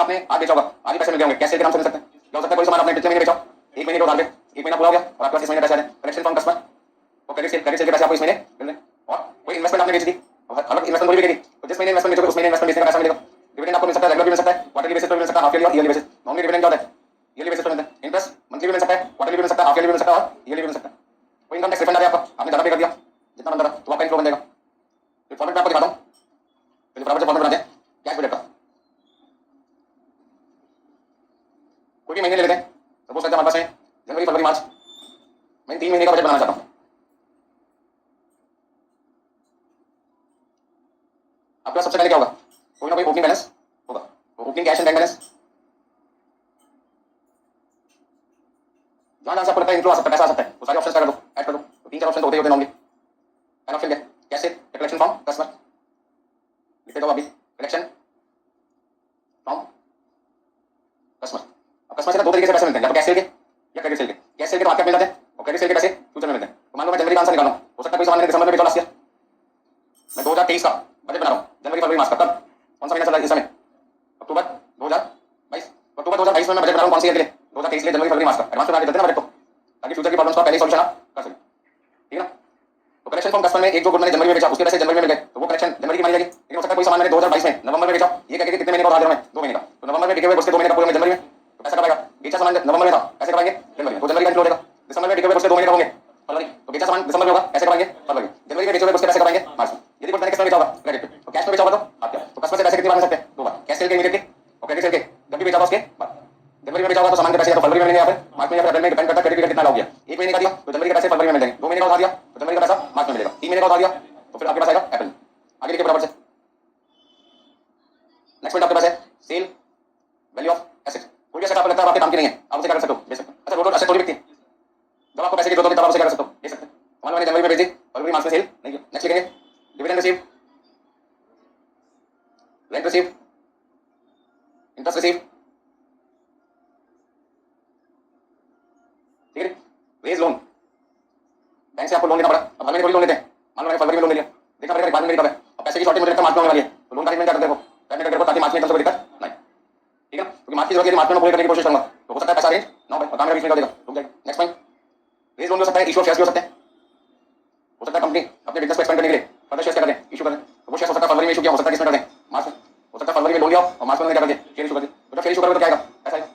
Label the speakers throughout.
Speaker 1: Suppose आपने आज बेचा होगा, आज ही पैसे मिल गए होंगे, कैश सेल के नाम से मिल सकते हैं। क्या हो सकता है कोई सामान आपने पिछले महीने बेचा, एक महीने के उधार पे, एक महीना पूरा हो गया और आपके पास इस महीने पैसे आ रहे हैं, कलेक्शन फ्रॉम कस्टमर, तो क्रेडिट सेल के पैसे आपको इस महीने मिल रहे हैं। और कोई इन्वेस्टमेंट आपने बेच दी, हर वक्त इन्वेस्टमेंट थोड़ी बिकेगी, तो जिस महीने इन्वेस्टमेंट बेचोगे उस महीने इन्वेस्टमेंट बेचने का पैसा मिलेगा। डिविडेंड आपको मिल सकता है, रेगुलर भी मिल सकता है, क्वार्टरली बेसिस पे भी मिल सकता है, हाफ ईयरली और ईयरली बेसिस। नॉर्मली डिविडेंड क्या होता है, ईयरली बेसिस पे मिलता है। इंटरेस्ट मंथली भी मिल सकता है, क्वार्टरली भी मिल सकता है, हाफ ईयरली भी मिल सकता है और ईयरली भी मिल सकता है। कोई इनकम टैक्स रिफंड आ रहा है आपका, आपने ज्यादा पे कर दिया, जितना बन रहा तो आपका इनफ्लो बन जाएगा। तो फॉर्मेट में आपको दिखाता हूँ, तो बराबर से फॉर्मेट बनाते हैं कैश बजट का। कोई भी महीने ले लेते हैं, सपोज करते हैं हमारे पास है जनवरी फरवरी मार्च, मैं 3 महीने का बजट बनाना चाहता हूँ। आपका सबसे पहले क्या होगा, कोई ना कोई ओपनिंग बैलेंस होगा, तो opening cash and bank balance, जहां जहां से आपको लगता है इनफ्लो आ सकता है, पैसा आ सकता है, वो सारे ऑप्शंस कर दो, ऐड कर दो। तो 3-4 ऑप्शन होते ही होते हैं नॉर्मली। पहला ऑप्शन क्या है, cash cell, collection from customer, लिखते जाओ अभी, कलेक्शन फ्रॉम कस्टमर। अब कस्टमर से ना दो तरीके से पैसे मिलते हैं, या तो कैश सेल के या क्रेडिट सेल के। कैश सेल के तो आपके मिल जाते हैं और क्रेडिट सेल के पैसे फ्यूचर में मिलते हैं। तो मान लो मैं जनवरी का आंसर निकाल रहा हूँ, हो सकता है कोई सामान मैंने दिसंबर में बेचा लास्ट ईयर, मैं 2023 का बजट बना रहा हूँ, जनवरी फरवरी मार्च का, कब कौन सा महीना चल रहा है इस समय, अक्टूबर 2022, अक्टूबर 2022 में मैं बजट बना रहा हूँ कौन सी ईयर के लिए, 2023 के लिए, जनवरी फरवरी मार्च का। एडवांस में बना के देते हैं ना बजट को, ताकि फ्यूचर की प्रॉब्लम्स का पहले ही सॉल्यूशन आप कर सकें, ठीक है ना। तो कलेक्शन फ्रॉम कस्टमर में एक जो गुड मैंने जनवरी में बेचा उसके पैसे जनवरी में मिल गए, तो वो कलेक्शन जनवरी की मानी जाएगी। लेकिन हो सकता है कोई सामान मैंने 2022 में नवंबर में बेचा, ये कह के कितने महीने का उधार दे रहा हूं मैं, 2 महीने का, तो नवंबर में बिके हुए उसके 2 महीने का पूरे में जनवरी में, तो पैसा कब आएगा, बेचा सामान नवंबर में था, पैसे कब आएंगे जनवरी में, तो जनवरी का इनफ्लो हो जाएगा। दिसंबर में बिके हुए उसके 2 महीने का होंगे फरवरी, तो बेचा सामान दिसंबर में होगा, पैसे कब आएंगे फरवरी में। जनवरी में बेचे हुए उसके पैसे कब आएंगे मार्च में। यदि कुछ मैंने किस में बेचा होगा क्रेडिट पे, तो कैश में बेचा होगा तो आप क्या, तो कस्टमर से पैसे कितनी बार मिल सकते हैं, 2 बार, कैश सेल के इमीडिएटली और क्रेडिट सेल के जब भी बेचा होगा उसके बाद। जनवरी में बेचा होगा तो सामान के पैसे या तो फरवरी में मिलेंगे या फिर मार्च में या फिर अप्रैल में, डिपेंड करता है क्रेडिट पीरियड कितना हो गया। एक महीने का दिया तो जनवरी के पैसे फरवरी में मिल जाएंगे, 2 महीने का उधार दिया तो जनवरी का पैसा मार्च में मिलेगा, 3 महीने का उधार दिया तो फिर आपके पास आएगा अप्रैल। आगे देखिए बराबर से, नेक्स्ट पॉइंट आपके पास है सेल वैल्यू ऑफ एसेट। कोई भी एसेट आपको लगता है आपके काम की नहीं है, आप उसे क्या कर सकते हो, बेच सकते हो। अच्छा रोड एसेट थोड़ी बिकती है, जब आपको पैसे की जरूरत होगी तब आप उसे क्या कर सकते हो, बेच सकते हो। मान लो मैंने जनवरी में बेच दी, फरवरी मार्च में सेल नहीं किया, नेक्स्ट लिखेंगे dividend receive, rent receive, interest receive, ठीक है। रेज लोन, बैंक से आपको लोन लेना पड़ा, अब हर महीने थोड़ी लोन लेते हैं, मान लो मैंने फरवरी में लोन ले लिया, देखा पड़ेगा रिक्वायरमेंट मेरी कब है, अब पैसे की शॉर्टेज मुझे लगता है मार्च में होने वाली है, तो लोन का अरेंजमेंट कर देखो ताकि मार्च में एकदम से कोई दिक्कत नहीं, ठीक है। क्योंकि मार्च की जरूरत है, मार्च में पूरी करने की कोशिश करूंगा, तो हो सकता है पैसा अरेंज ना हो और काम मेरा बीच में कर देगा, रुक जाएगा। नेक्स्ट पॉइंट, रेज लोन हो सकता है, इशू ऑफ शेयर्स भी हो सकते हैं, हो सकता है कंपनी अपने बिजनेस को एक्सपेंड करने के लिए फर्दर शेयर्स क्या करें, इशू करें, तो वो शेयर्स हो सकता है फरवरी में इशू किया, हो सकता है किसमें कर दें मार्च में, हो सकता है फरवरी में लोन लिया और मार्च में क्या कर दिया शेयर इशू कर दिया, तो जब शेयर इशू करोगे तो क्या आएगा पैसा आएगा।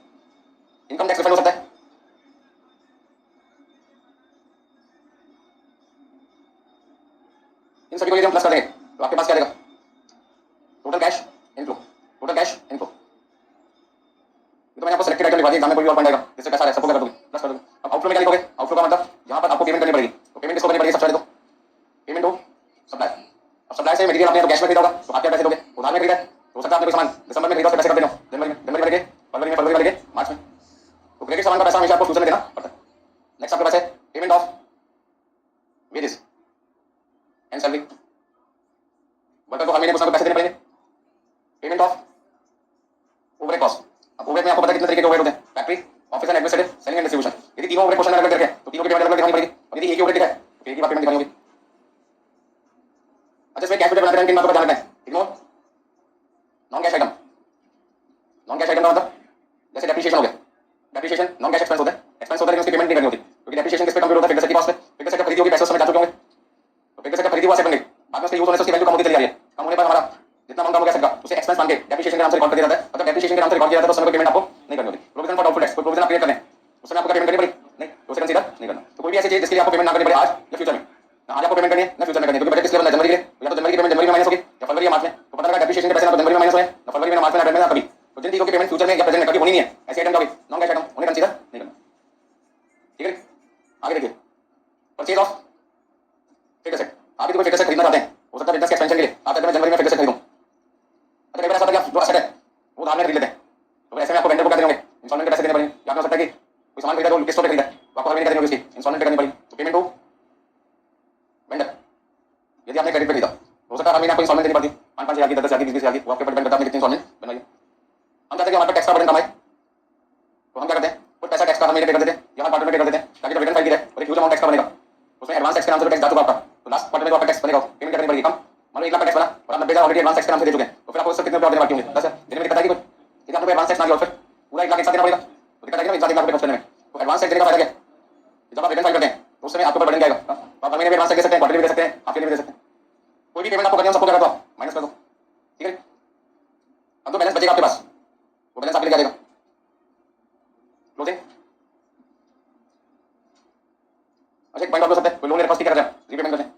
Speaker 1: इनकम टैक्स रिफंड हो सकता है, इन सभी को यदि हम प्लस कर देंगे तो आपके पास क्या आएगा, total cash inflow, total cash inflow. ये तो मैंने आपको सिलेक्टेड आइटम लिखा दिया, एग्जाम में कोई और पॉइंट आएगा जिससे पैसा है सबको कर दोगे प्लस कर दोगे। अब आउटफ्लो में क्या लिखोगे, आउटफ्लो का मतलब जहां पर आपको पेमेंट करनी पड़ेगी, तो पेमेंट किसको करनी पड़ेगी, सबसे पहले तो पेमेंट हो सप्लाई। अब सप्लाई से मटेरियल आपने तो कैश में खरीदा होगा तो आप क्या पैसे दोगे, उधार में खरीदा है, हो सकता है आपने कोई सामान दिसंबर में खरीदा उसके पैसे कर देना जनवरी में, जनवरी में लगे फरवरी में, फरवरी में लगे मार्च में, तो क्रेडिट सामान का पैसा हमेशा आपको फ्यूचर में देना पड़ता है। नेक्स्ट आपके पास है payment of wages and salary, worker को हर महीने कुछ ना कुछ पैसे देने पड़ेंगे। पेमेंट ऑफ ओवरहेड कॉस्ट, अब ओवरहेड में आपको पता है कितने तरीके के ओवरहेड होते हैं, factory, office and administrative, selling and distribution. यदि तीनों ओवरहेड क्वेश्चन में अलग अलग रखे तो तीनों की पेमेंट अलग अलग दिखानी पड़ेगी, और यदि एक ही ओवरहेड दिखा है तो एक ही बार पेमेंट दिखानी होगी। अच्छा इसमें कैश बजट बनाते टाइम किन बातों का ध्यान रखना है, ignore non cash item, non cash item का मतलब जैसे डेप्रिसिएशन हो गया, डेप्रिसिएशन नॉन कैश एक्सपेंस होता है, एक्सपेंस होता है लेकिन उसकी पेमेंट नहीं करनी होती, क्योंकि डेप्रिसिएशन किस पे कंप्यूट होता है, फिक्स्ड एसेट की कॉस्ट पे, फिक्स्ड एसेट खरीदी होगी पैसे उसमें जा चुके होंगे, तो फिक्स्ड एसेट खरीदी हुआ एसेट बन गई, बाद में उसके यूज होने से उसकी वैल्यू कम होती चली आ रही है, कम होने पर हमारा जितना अमाउंट कम हो गया एसेट का उसे एक्सपेंस मान के डेप्रिसिएशन के नाम से रिकॉर्ड कर दिया जाता है, मतलब डेप्रिसिएशन के नाम से रिकॉर्ड किया जाता है तो समय कोई पेमेंट आपको नहीं करनी होती। प्रोविजन फॉर डाउटफुल डेट्स, कोई प्रोविजन आप क्रिएट करने उस समय आपको क्या पेमेंट करनी पड़ी नहीं, तो उसे कंसीडर नहीं करना। तो कोई भी ऐसी चीज जिसके लिए आपको पेमेंट ना करनी पड़े आज या फ्यूचर में, ना आज आपको पेमेंट करनी है ना फ्यूचर में करनी है, क्योंकि बजट किसके लिए बनता है जनवरी के लिए, या तो जनवरी की पेमेंट जनवरी में माइनस होगी या फरवरी या मार्च में, तो पता लगा डेप्रिसिएशन के पैसे ना तो जनवरी में माइनस हुए ना फरवरी में ना मार्च में ना अप्रैल में ना कभी, तो जिन चीजों की पेमेंट फ्यूचर में या प्रेजेंट में कभी होनी नहीं है ऐसे आइटम का भी नॉन कैश आइटम उन्हें कंसीडर नहीं करना, ठीक है। आगे देखिए परचेज ऑफ फिक्स्ड एसेट, आप यदि कोई फिक्स्ड एसेट खरीदना चाहते हैं, हो सकता है बिजनेस के एक्सपेंशन के लिए आप कहते हैं जनवरी में फिक्स्ड एसेट खरीदूं, अच्छा कई बार ऐसा होता है कि जो एसेट है वो उधार में खरीद लेते हैं, तो ऐसे में आपको वेंडर को क्या देने होंगे, इंस्टॉलमेंट के पैसे देने पड़ेंगे, या हो सकता है कि कोई सामान खरीदा जो किस्तों पे खरीदा तो आपको हर महीने क्या देनी होगी उसकी इंस्टॉलमेंट पे करनी पड़ेगी, तो पेमेंट हो वेंडर। यदि आपने क्रेडिट पे खरीदा हो सकता है हर महीने आपको इंस्टॉलमेंट देनी पड़ती है 5-5 हज़ार की, 10-10 हज़ार की, 20-20 हज़ार की, वो आपके ऊपर डिपेंड करता है आपने कितनी इंस्टॉलमेंट बनाई है। हम चाहते हैं कि हमारे टैक्स का बर्डन कम आए, तो हम क्या करते हैं कुछ पैसा टैक्स का हर महीने पे कर देते हैं या हर क्वार्टर में पे कर देते हैं, ताकि जब रिटर्न फाइल की जाए और एक ह्यूज अमाउंट टैक्स का बनेगा, उसमें एडवांस टैक्स के नाम से टैक्स जा चुका आपका, तो लास्ट क्वार्टर में जो आपका टैक्स बनेगा पेमेंट करनी पड़ेगी कम। मान लो 1 लाख का टैक्स बना और आप 90,000 ऑलरेडी एडवांस टैक्स के नाम से दे चुके हैं, तो फिर आपको उससे कितने रुपए और देने बाकी होंगे 10,000 देने में दिक्कत आएगी कुछ, यदि आपने रुपए एडवांस टैक्स ना दिया, फिर पूरा 1 लाख एक साथ देना पड़ेगा। तो दिक्कत आएगी ना 1 लाख रुपए खर्च करने में। तो एडवांस टैक्स देने का फायदा क्या है? जब आप रिटर्न फाइल करते हैं तो उस समय आपके ऊपर बर्डन जाएगा। तो आप हर महीने भी एडवांस टैक्स दे सकते हैं, क्वार्टरली भी दे सकते हैं, हाफ ईयरली भी दे सकते हैं। कोई भी पेमेंट आपको करनी है सबको क्या कर दो, माइनस कर दो, ठीक है। अब जो बैलेंस बचेगा आपके पास वो बैलेंस आपके लिए क्या देगा? क्लोजिंग। अच्छा एक पॉइंट आप ले सकते हैं, कोई लोन मेरे पास कर रहे हैं, रीपेमेंट करते हैं,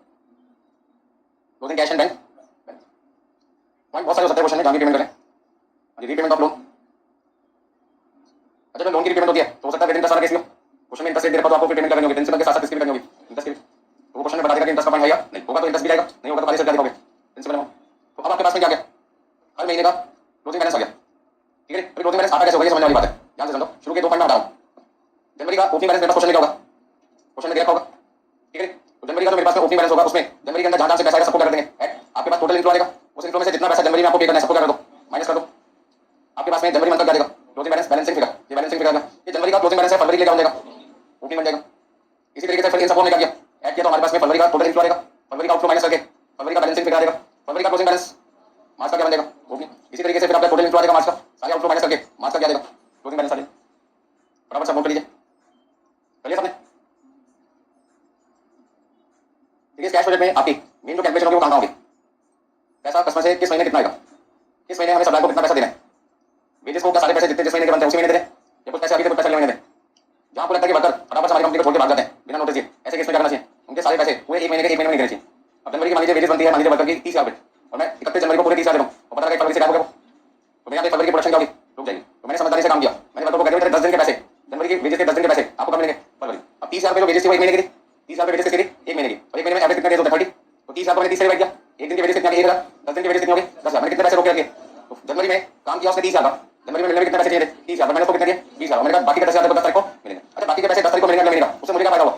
Speaker 1: closing cash and bank. Point बहुत सारे हो सकते हैं क्वेश्चन में जहाँ भी पेमेंट करें। रीपेमेंट ऑफ लोन, अच्छा जो लोन की रीपेमेंट होती है तो हो सकता है वेट इंटरेस्ट वाला केस भी हो। क्वेश्चन में इंटरेस्ट रेट दे रखा तो आपको पेमेंट करनी होगी, प्रिंसिपल के साथ साथ इसकी भी करनी होगी इंटरेस्ट की। तो वो क्वेश्चन में बता देगा कि इंटरेस्ट का पॉइंट है या नहीं, होगा तो इंटरेस्ट भी आएगा, नहीं होगा तो खाली से क्या दिखाओगे प्रिंसिपल अमाउंट। तो अब आपके पास में क्या गया, हर महीने का क्लोजिंग बैलेंस आ गया, ठीक है। तो क्लोजिंग बैलेंस आता कैसे होगा ये समझने वाली बात है, ध्यान से समझो। शुरू के 2 पॉइंट में बताऊं। जनवरी का ओपनिंग बैलेंस मेरे पास क्वेश्चन में क्या होगा, क्वेश्चन में दिया होगा, ठीक है। तो जनवरी का जो मेरे पास में ओपनिंग बैलेंस होगा उसमें जनवरी के अंदर जहां से पैसा आएगा सबको क्या कर देंगे ऐड, आपके पास टोटल इनफ्लो आएगा, उस इनफ्लो में से जितना पैसा जनवरी में आपको पे करना है सबको क्या कर दो, माइनस कर दो। आपके पास में जनवरी मंथ का क्या देगा, क्लोजिंग बैलेंस, बैलेंसिंग फिगर। ये बैलेंसिंग फिगर ये जनवरी का क्लोजिंग बैलेंस है, फरवरी के लिए क्या बन जाएगा, ओपनिंग बन जाएगा। इसी तरीके से फिर इन सबको हमने क्या किया, ऐड किया तो हमारे पास में फरवरी का टोटल इनफ्लो आएगा, फरवरी का आउटफ्लो माइनस करके फरवरी का बैलेंसिंग फिगर आएगा, फरवरी का क्लोजिंग बैलेंस, मार्च का क्या बन जाएगा, ओपनिंग। इसी तरीके से फिर आपका टोटल इनफ्लो आएगा मार्च का, सारे आउटफ्लो माइनस करके मार्च का क्या देगा, क्लोजिंग बैलेंस आ जाएगा। फटाफट सब नोट कर लीजिए, चलिए सबने। देखिए कैश बजट में आपकी मेन जो कैलकुलेशन होगी वो कहां होगी, पैसा कस्टमर से किस महीने कितना आएगा, किस महीने हमें सप्लायर को कितना पैसा देना है, वेजेस को क्या सारे पैसे जितने जिस महीने के बनते हैं उसी महीने दे दें, या कुछ पैसे अभी दे कुछ पैसे अगले महीने दें। जहां आपको लगता है कि वर्कर फटाफट से हमारी कंपनी को छोड़ के भाग जाते हैं बिना नोटिस दिए, ऐसे केस में क्या करना चाहिए, उनके सारे पैसे पूरे 1 महीने के 1 महीने में नहीं देने चाहिए। अब जनवरी की मान लीजिए वेजेस बनती है, मान लीजिए वर्कर की 30,000 रुपए, और मैं 31 जनवरी को पूरे 30,000 दे दूं और पता लगा फरवरी से गायब हो गया वो, तो मेरे यहाँ फरवरी की प्रोडक्शन क्या होगी, रुक जाएगी। तो मैंने समझदारी से काम किया, मैंने वर्कर को कह दिया 10 दिन के पैसे, जनवरी के वेजेस के 10 दिन के पैसे आपको कब मिलेंगे, फरवरी। अब 30,000 रुपए जो वेजेस थी वो 1 महीने की थी, 30,000 रुपए वेजेस कितनी थी, 1 महीने की, और 1 महीने में एवरेज कितने डेज होते हैं 30, तो 30,000 को मैंने 30 से डिवाइड किया, 1 दिन के वेजेस कितने आगे 1,000, 10 दिन के वेजेस कितने हो गए 10,000, मैंने कितने पैसे रोक के रखे। तो जनवरी में काम किया उसने 30,000 का, जनवरी में मिलने में कितने पैसे चाहिए थे 30,000, मैंने उसको कितने दिए 20,000, मैंने कहा बाकी के 10,000 10 तारीख को मिलेंगे। अच्छा बाकी के पैसे 10 तारीख को मिलेंगे अगले महीने का, उससे मुझे क्या फायदा हुआ,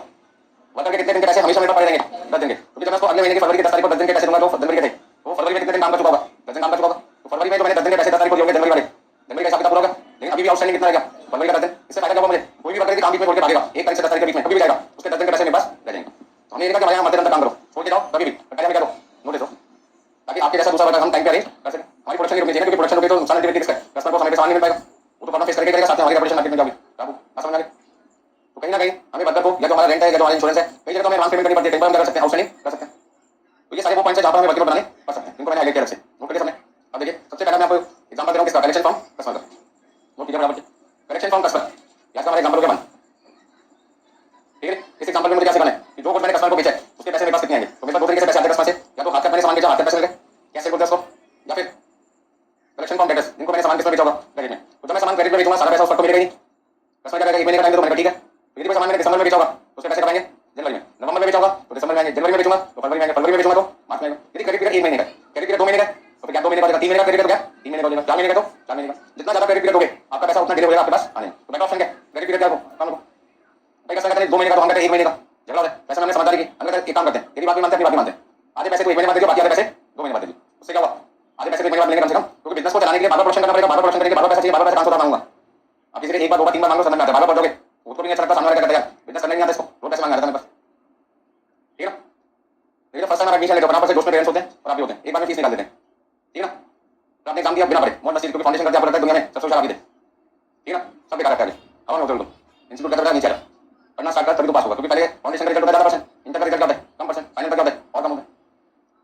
Speaker 1: वर्कर के कितने दिन के पैसे हमेशा मेरे पास पड़े रहेंगे 10 दिन के, क्योंकि जब मैं उसको अगले महीने की फरवरी की 10 तारीख को 10 दिन के पैसे दूंगा तो जनवरी के थे, तो फरवरी में कितने दिन काम कर चुका होगा 10 दिन काम कर चुका होगा, तो फरवरी में जो मैंने 10 दिन के पैसे 10 तारीख को दिए होंगे जनवरी वाले, जनवरी का हिसाब किताब पूरा होगा, लेकिन अभी भी आउटस्टैंडिंग कितना रह गया फरवरी का 10 दिन। इससे फायदा क्या होगा मुझे, कोई भी वर्कर के काम बीच में छोड़ के भागेगा 1 तारीख से 10 तारीख के बीच में कभी भी जाएगा, उसके 10 दिन के पैसे मेरे पास रह जाएंगे। तो हमने ये कहा कि हमारे यहाँ मध्य काम करो, छोड़ के जाओ कभी भी, पहले हमें क्या दो नोटिस दो, ताकि आपके जैसा दूसरा वर्कर हम टाइम पे अरेंज कर सकें। हमारी प्रोडक्शन की रुकनी चाहिए, क्योंकि प्रोडक्शन रुके तो नुकसान अल्टीमेटली किसका है, कस्टमर को समय पे सामान नहीं मिल पाएगा, वो तो प्रॉब्लम फेस करके करेगा, साथ में हमारी ऑपरेशन मार्केट में जाओगे काबू आ समझ आ गया। तो कहीं ना कहीं हमें वर्कर को या तो हमारा रेंट है या तो हमारा इंश्योरेंस है, कई जगह तो हमें एडवांस पेमेंट करनी पड़ती है, कहीं पर हम क्या कर सकते हैं आउटस्टैंडिंग कर सकते हैं। तो ये सारे वो पॉइंट्स हैं जहां पर हमें वर्कर को बनाने पड़ सकते हैं, इनको मैंने हाईलाइट किया रखे नोट करिए सबने। अब देखिए सबसे पहले मैं आपको एग्जांपल दे रहा हूं किसका, कलेक्शन फॉर्म कस्टमर का, नोट कीजिए बराबर। कलेक्शन फॉर्म कस्टमर, या हमारा एग्जांपल हो गया 1, ठीक है। इस एग्जांपल में मुझे क्या सिखाना है कि जो कुछ मैंने कस्टमर को बेचा है उसके पैसे मेरे पास कितने आएंगे, तो मेरे पास दो तरीके से पैसे आते हैं कस्टमर से, या तो हाथ का मैंने सामान बेचा हाथ का पैसे मिल गए कैसे बोलते हैं उसको, या फिर कलेक्शन फॉर्म डेटर्स जिनको मैंने सामान किसमें बेचा होगा क्रेडिट में, तो जब मैं सामान क्रेडिट में बेचूंगा सारा पैसा उसको मिलेगा ही, कस्टमर क्या करेगा 1 महीने का टाइम दे दो, मैंने कहा ठीक है। तो यदि कोई सामान मैंने दिसंबर में बेचा होगा तो उसके पैसे कब आएंगे जनवरी में, नवंबर में बेचा होगा तो दिसंबर में आएंगे, जनवरी में बेचूंगा तो फरवरी में आएंगे, फरवरी में बेचूंगा तो मार्च में आएंगे। यदि क्रेडिट पीरियड 1 महीने का, क्रेडिट पीरियड 2 महीने का, तो फिर क्या 2 महीने का हो जाएगा, 3 महीने का क्रेडिट हो गया 3 महीने का हो जाएगा, 4 महीने का तो 4 महीने का, जितना ज्यादा क्रेडिट पीरियड दोगे आपका पैसा उतना डिले हो जाएगा आपके पास आने। तो बेटर ऑप्शन क्या क्रेडिट पीरियड क्या हो कम लो, भाई कस्टमर कहते हैं 2 महीने का, तो हम कहते हैं 1 महीने का, झगड़ा हो रहा है पैसा हमने समझदारी की, हम कहते हैं एक काम करते हैं यदि बाकी मानते हैं अपनी बाकी मानते हैं, आधे पैसे को 1 महीने बाद दे दो बाकी आधे पैसे 2 महीने बाद दे दो, उससे क्या हुआ आधे पैसे 1 महीने बाद मिलेंगे कम से कम, क्योंकि बिजनेस को चलाने के लिए बार-बार प्रोडक्शन करना पड़ेगा, बार-बार प्रोडक्शन करेंगे, बार-बार पैसा चाहिए, बार-बार पैसा कहां से उठा पाऊंगा। आप किसी से एक बार 2 बार 3 बार मांगो समझ में आता है, बार-बार पढ़ोगे उसको भी नहीं अच्छा लगता, सामने वाला क्या करता है यार बिजनेस करने नहीं आता इसको, रोज पैसे मांग रहा था मेरे पास, ठीक है ना। लेकिन फर्स्ट टाइम एडमिशन लेते हो अपना से दोस्त में पेरेंट्स होते हैं और आप भी होते हैं, एक बार में फीस निकाल देते हैं, ठीक है ना। तो आपने एग्जाम दिया बिना पढ़े मोहन मस्जिद क्योंकि फाउंडेशन करते आपको लगता है दुनिया में सबसे होशियार आप ही थे, ठीक है ना, सब बेकार है अब हम होते इंस्टीट्यूट का नीचे पढ़ना स्टार्ट कर तभी तो पास होगा, क्योंकि पहले फाउंडेशन का रिजल्ट होता है 10%, इंटर का रिजल्ट क्या होता है कम परसेंट, फाइनल का क्या होता है और कम होता है।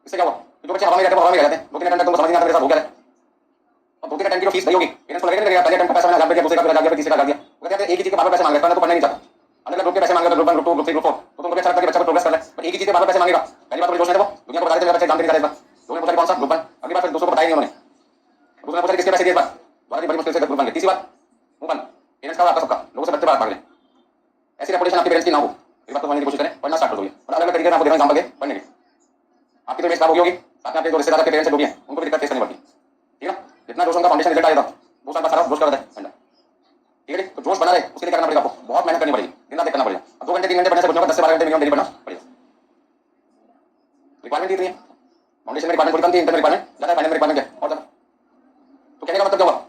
Speaker 1: इससे क्या हुआ कि जो बच्चे हवा में रहते हैं वो हवा में रहते हैं, 2-3 घंटे तुमको समझ नहीं आता मेरे साथ हो गया है, और 2-3 टाइम की जो फीस नहीं होगी पेरेंट्स को लगेगा पहले टाइम का पैसा मैंने 1000 रुपए दूसरे का 1000 रुपए तीसरे का दिया, वो कहते हैं एक ही चीज के बार-बार पैसे मांग रहे हैं तो पढ़ना नहीं चाहता, अलग अलग ग्रुप के पैसे मांगेगा, ग्रुप 1 ग्रुप 2 ग्रुप 3 ग्रुप 4, तो तुमको अच्छा लगता है कि बच्चा को प्रोग्रेस कर रहा है, पर एक ही चीज के बार-बार पैसे मांगेगा, पहली बात तो जोश नहीं था वो दुनिया को बता देते बच्चे जानते नहीं था, लोगों ने पूछा कौन सा ग्रुप 1, अगली बार फिर दूसरों को बताया नहीं उन्होंने, दूसरे ने पूछा किसके पैसे दिए इस बार, बड़ी बड़ी मुश्किल से ग्रुप 1 तीसरी बार वो बन पेरेंट्स का आपका सबका लोगों से बच्चे बाहर भाग रहे हैं। ऐसी रेपुटेशन आपके पेरेंट्स की ना हो, एक बात तो समझने की कोशिश करें, पढ़ना स्टार्ट कर दो, और अलग अलग तरीके से आपको देना एग्जांपल के पढ़ने के, आपकी तो इमेज खराब होगी, साथ में आपके जो रिश्तेदार के पेरेंट्स जो भी हैं उनको भी दिक्कत फेस करनी पड़ती है, ठीक है ना। जितना जोश उनका फाउंडेशन रिजल्ट आया था वो साल का सारा जोश कर देता है, ठीक है। तो जोश बना रहे उसके लिए क्या करना पड़ेगा आपको, बहुत मेहनत करनी पड़ेगी, दिन रात करना पड़ेगा, 2 घंटे 3 घंटे पढ़ने से कुछ होगा, 10 से 12 घंटे मिनिमम डेली पढ़ना पड़ेगा। रिक्वायरमेंट इतनी है, फाउंडेशन में रिक्वायरमेंट थोड़ी कम थी, इंटर में रिक्वायरमेंट ज्यादा है, फाइनल में रिक्वायरमेंट है और ज्यादा। तो कहने का मतलब क्या हुआ,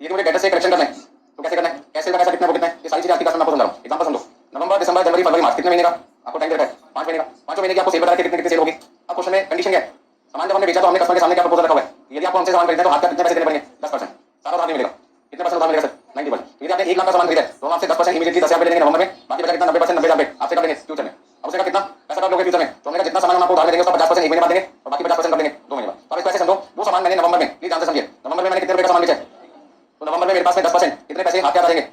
Speaker 1: ये मुझे डेटा से कलेक्शन करना है तो कैसे करना है, कैसे का पैसा कितना वो कितना है, ये सारी चीजें आपकी क्लास में आपको समझा रहा हूं। एग्जांपल समझो, नवंबर दिसंबर जनवरी फरवरी मार्च कितने महीने का आपको टाइम दे रखा है, 5 महीने का, 5 महीने की आपको सेल बता के कितने कितने सेल होगी। अब क्वेश्चन में कंडीशन क्या है, सामान जब हमने बेचा तो हमने कस्टमर के सामने क्या प्रपोजल रखा हुआ है, यदि आपको हमसे सामान खरीदना है तो हाथ का कितने पैसे देने पड़ेंगे 10%, सारा तो हाथ नहीं मिलेगा, कितने परसेंट उधार मिलेगा सर? 90%। यदि आपने 1 लाख का सामान खरीदा है तो हम आपसे 10% इमीडिएटली 10,000 रुपए लेंगे नवंबर में, बाकी बचा कितना 90% 90,000 रुपए आपसे कर देंगे फ्यूचर में। अब उसका कितना पैसा कब लोगे फ्यूचर में? तो हमने कहा जितना सामान हम आपको उधार में देंगे उसका 50% 1 महीने बाद देंगे और बाकी 50% कब देंगे? 2 महीने बाद। तो आप इसको ऐसे समझो, वो सामान मैंने नवंबर में, प्लीज ध्यान से समझिए, नवंबर में मैंने कितने रुपए का सामान बेचा है? तो नवंबर में मेरे पास में 10% कितने पैसे हाथ क्या आ जाएंगे?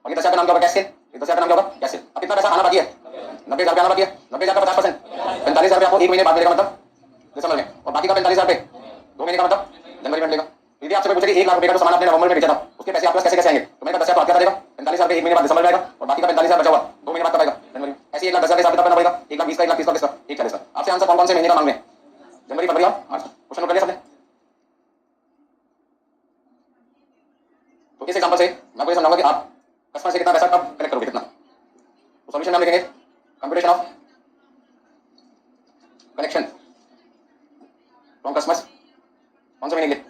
Speaker 1: और ये 10,000 का नाम क्या होगा? Cash cell. 10,000 का नाम क्या होगा? Cash cell. अब कितना पैसा आना बाकी है? 90,000 आना बाकी है। 90,000 का 50% 45,000 आपको 1 महीने बाद मिलेगा, मतलब दिसंबर में, और बाकी का 45,000 रुपए 2 महीने का, मतलब जनवरी में मिलेगा। यदि आपसे कोई पूछे कि 1 लाख रुपए का जो सामान आपने नवंबर में बेचा था उसके पैसे आपके पास कैसे कैसे आएंगे, तो मैंने कहा 10,000 तो आपके पास आएगा, 45,000 रुपए 1 महीने बाद दिसंबर में आएगा और बाकी का 45,000 बचा हुआ 2 महीने बाद कब आएगा? जनवरी में। ऐसे 1 लाख 10,000 के हिसाब किताब करना पड़ेगा। 1 लाख 20 का, 1 लाख 30 का, 1 40 का। आपसे आंसर कौन कौन से महीने का मांगे? जनवरी, फरवरी और मार्च। क्वेश्चन नोट कर लिया सबने? तो इस एग्जांपल से मैं आपको ये समझाऊंगा कि आप कस्टमर से कितना पैसा कब कलेक्ट करोगे, कितना। तो सॉल्यूशन में हम लिखेंगे computation of collection from customers कौन से महीने के लिए?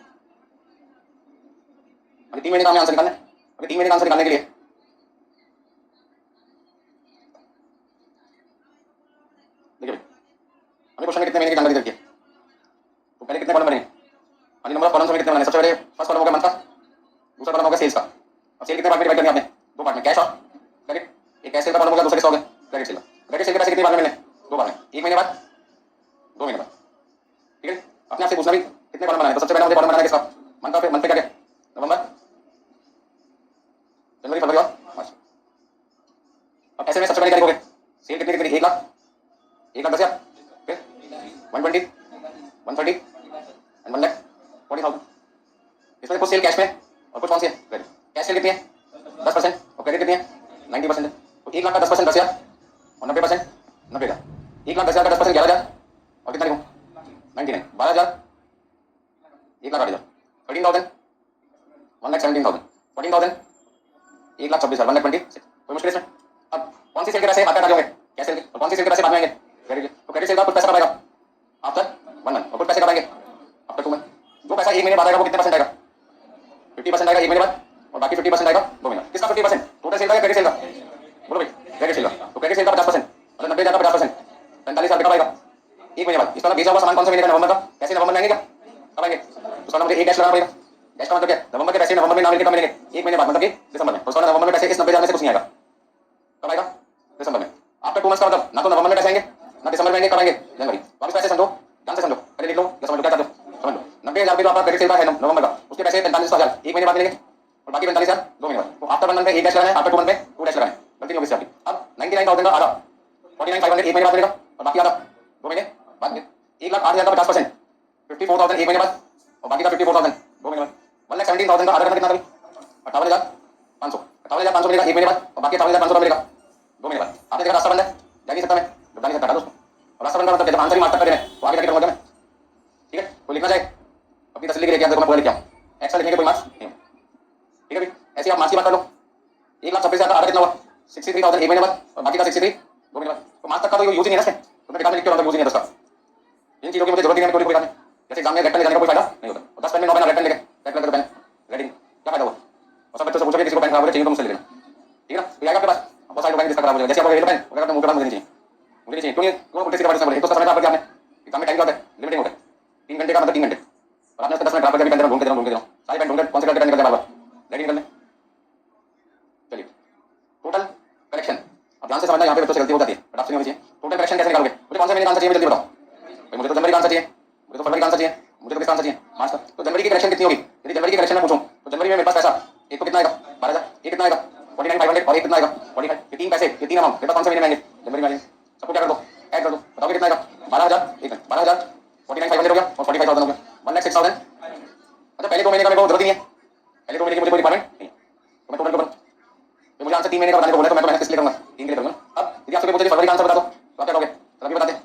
Speaker 1: अभी 3 महीने का हमें आंसर निकालना है। अभी 3 महीने का आंसर निकालने के लिए देखिए हमें क्वेश्चन में कितने महीने की जानकारी चाहिए, तो पहले कितने कॉलम बनेंगे? अभी नंबर ऑफ कॉलम्स में कितने बनाने? सबसे पहले फर्स्ट कॉलम होगा मंथ का, दूसरा कॉलम होगा सेल्स का। अब सेल कितने पार्ट में डिवाइड करनी है आपने? 2 पार्ट में, कैश और क्रेडिट। एक कैश सेल का कॉलम होगा, दूसरा किसका होगा? क्रेडिट सेल का। क्रेडिट सेल के पैसे कितने बार में मिलने? 2 बार में, 1 महीने बाद, 2 महीने बाद। ठीक है, अपने आपसे पूछना भी कितने कॉलम बनाने, तो सबसे पहले मुझे कॉलम बनाना है किसका? मंथ का। मंथ पे क्या क्या? नवंबर, जनवरी, फरवरी और मार्च। अब ऐसे में सबसे पहले क्या लिखोगे? सेल कितनी कितनी? 1 लाख, 1,10,000, फिर 120, 130 एंड 1,40,000। इसमें कुछ सेल कैश में और कुछ कौन सी है? क्रेडिट। कैश सेल कितनी है? 10% और क्रेडिट कितनी है? 90% है। तो 1 लाख का 10% 10,000 और 90% 90,000। 1 लाख 10,000 का 10% 11,000 और कितना लिखूं? 99, 12,000, 1,08,000, 13,000, 1,17,000, 14,000, 1,26,000, 1,20,000। कोई मुश्किल इसमें? अब कौन सी सेल के पैसे हाथ पे होंगे? कैश सेल के। और कौन सी सेल के पैसे बाद में आएंगे? क्रेडिट के। तो क्रेडिट सेल का कुछ पैसा कब आएगा? After 1 month. और कुछ पैसे कब आएंगे? After 2 month. जो पैसा 1 महीने बाद आएगा वो कितने परसेंट आएगा? 50% आएगा 1 महीने बाद और बाकी 50% आएगा 2 महीने। किसका 50%? टोटल सेल का या क्रेडिट सेल का? बोलो भाई, क्रेडिट सेल का। तो क्रेडिट सेल का 50%, मतलब 90,000 का 50%, 45,000 कब आएगा? 1 महीने बाद। इसका मतलब बेचा हुआ सामान कौन सा महीने का? नवंबर का। पैसे नवंबर में आएंगे क्या? कब आएंगे? तो उसका मुझे एक डैश लगाना पड़ेगा। डैश का मतलब क्या? नवंबर के पैसे नवंबर में ना मिलेंगे, कब मिलेंगे? 1 महीने बाद, मतलब कि दिसंबर में। तो उसका नवंबर में पैसे इस 90,000 में से कुछ नहीं आएगा। कब आएगा? दिसंबर में। आफ्टर 2 मंथ्स का मतलब ना तो नवंबर में पैसे आएंगे ना दिसंबर में आएंगे, कब आएंगे? जनवरी। वापस पैसे समझो, ध्यान से समझो, पहले लिख लो या समझ लो, क्या चाहते हो समझ लो। 90,000 रुपये तो आपका क्रेडिट सेल का है नवंबर का, उसके पैसे 45,000 1 महीने बाद मिलेंगे और बाकी 45,000 2 महीने बाद। तो आफ्टर 1 मंथ में 1 डैश लगाना है, आफ्टर 2 मंथ में 2 डैश लगाना है। गलती नहीं होगी आपकी। अब 99,000 का आधा 49,500 1 महीने बाद मिलेगा और बाकी आधा 2 महीने बाद में। 1,08,000 का 50%, 54,000 1 महीने बाद और बाकी का 54,000 2 महीने बाद। 1,17,000 का आधा करना कितना था? 58,500। 58,500 मिलेगा 1 महीने बाद और बाकी 58,500 मिलेगा 2 महीने बाद। आपने देखा रास्ता बंद है, जा नहीं सकता मैं, जा नहीं सकता दोस्तों। और रास्ता बंद का मतलब जब आंसर ही मार्क तक कर देना है तो आगे जाके करूंगा मैं। ठीक है, कोई लिखना चाहे अपनी तसल्ली के लिए, क्या देखो मैं पूरा लिख आऊं, एक्स्ट्रा लिखने के कोई मार्क्स नहीं। ठीक है भाई, ऐसे आप मार्क्स की बात कर लो। 1,26,000 का आधा कितना हुआ? 63,000 1 महीने बाद और बाकी का 63 2 महीने बाद। तो मार्क्स तक का तो यूज ही नहीं है ना, तो मैं निकाल में लिख के यूज ही नहीं है दोस्तों। इन चीजों की मुझे जरूरत नहीं है, कोई कोई नहीं। जैसे एग्जाम में रेड पेन ले जाने का कोई फायदा नहीं होता। और 10 पेन में 9 पेन रेड पेन लेके रेड कलर का पेन रेडिंग क्या फायदा हुआ? और सब बच्चों से पूछोगे किसी को पेन खराब हो चाहिए तो मुझसे ले लेना। ठीक है ना, तो आएगा आपके पास बहुत सारे पेन जिसका खराब हो जाएगा। जैसे आपको रेड पेन अगर आपने मुंह पे मुझे नहीं चाहिए, मुझे नहीं चाहिए, क्यों नहीं? क्यों उल्टे सीधे बात बोले? एक तो समय खराब कर दिया आपने। एग्जाम में टाइम क्या होता है? लिमिटिंग होता है 3 घंटे का, मतलब 3 घंटे, और आपने उसके 10 मिनट खराब करके पेन ढूंढ के ढूंढ के सारे पेन ढूंढ के कौन से कलर का पेन निकलता है बार बार रेडी निकलने। चलिए टोटल कलेक्शन, अब ध्यान से समझना, यहाँ पे बच्चों से गलती हो जाती है बट आपसे नहीं होनी चाहिए। टोटल कलेक्शन कैसे निकालोगे? मुझे कौन सा महीने का आंसर चाहिए जल्दी बताओ भाई। मुझे तो जनवरी का आंसर चाहिए, मुझे तो फरवरी का आंसर चाहिए, मुझे तो किसका आंसर चाहिए? मार्च का। तो जनवरी की कलेक्शन कितनी होगी? यदि जनवरी की कलेक्शन में पूछूं तो जनवरी में मेरे पास पैसा एक तो कितना आएगा? 12,000। एक कितना आएगा? 49,500 और एक कितना आएगा? 45। ये तीन पैसे, ये तीन अमाउंट मेरे पास कौन से महीने में आएंगे? जनवरी में आएंगे। सबको क्या कर दो? ऐड कर दो, बताओगे कितना आएगा? 12,000, एक 12,000, 49,500 हो गया और 45,000 हो गया, 1,06,000। अच्छा पहले 2 महीने का मेरे को जरूरत नहीं है, पहले 2 महीने की मुझे कोई रिक्वायरमेंट नहीं है, तो मैं टोटल को तो मुझे आंसर 3 महीने का बताने को बोले तो मैं तो मेहनत किस लिए करूंगा? 3 के लिए करूंगा। अब यदि आपसे पूछे फरवरी का आंसर बता दो तो आप क्या कहोगे? चलो अभी बताते हैं।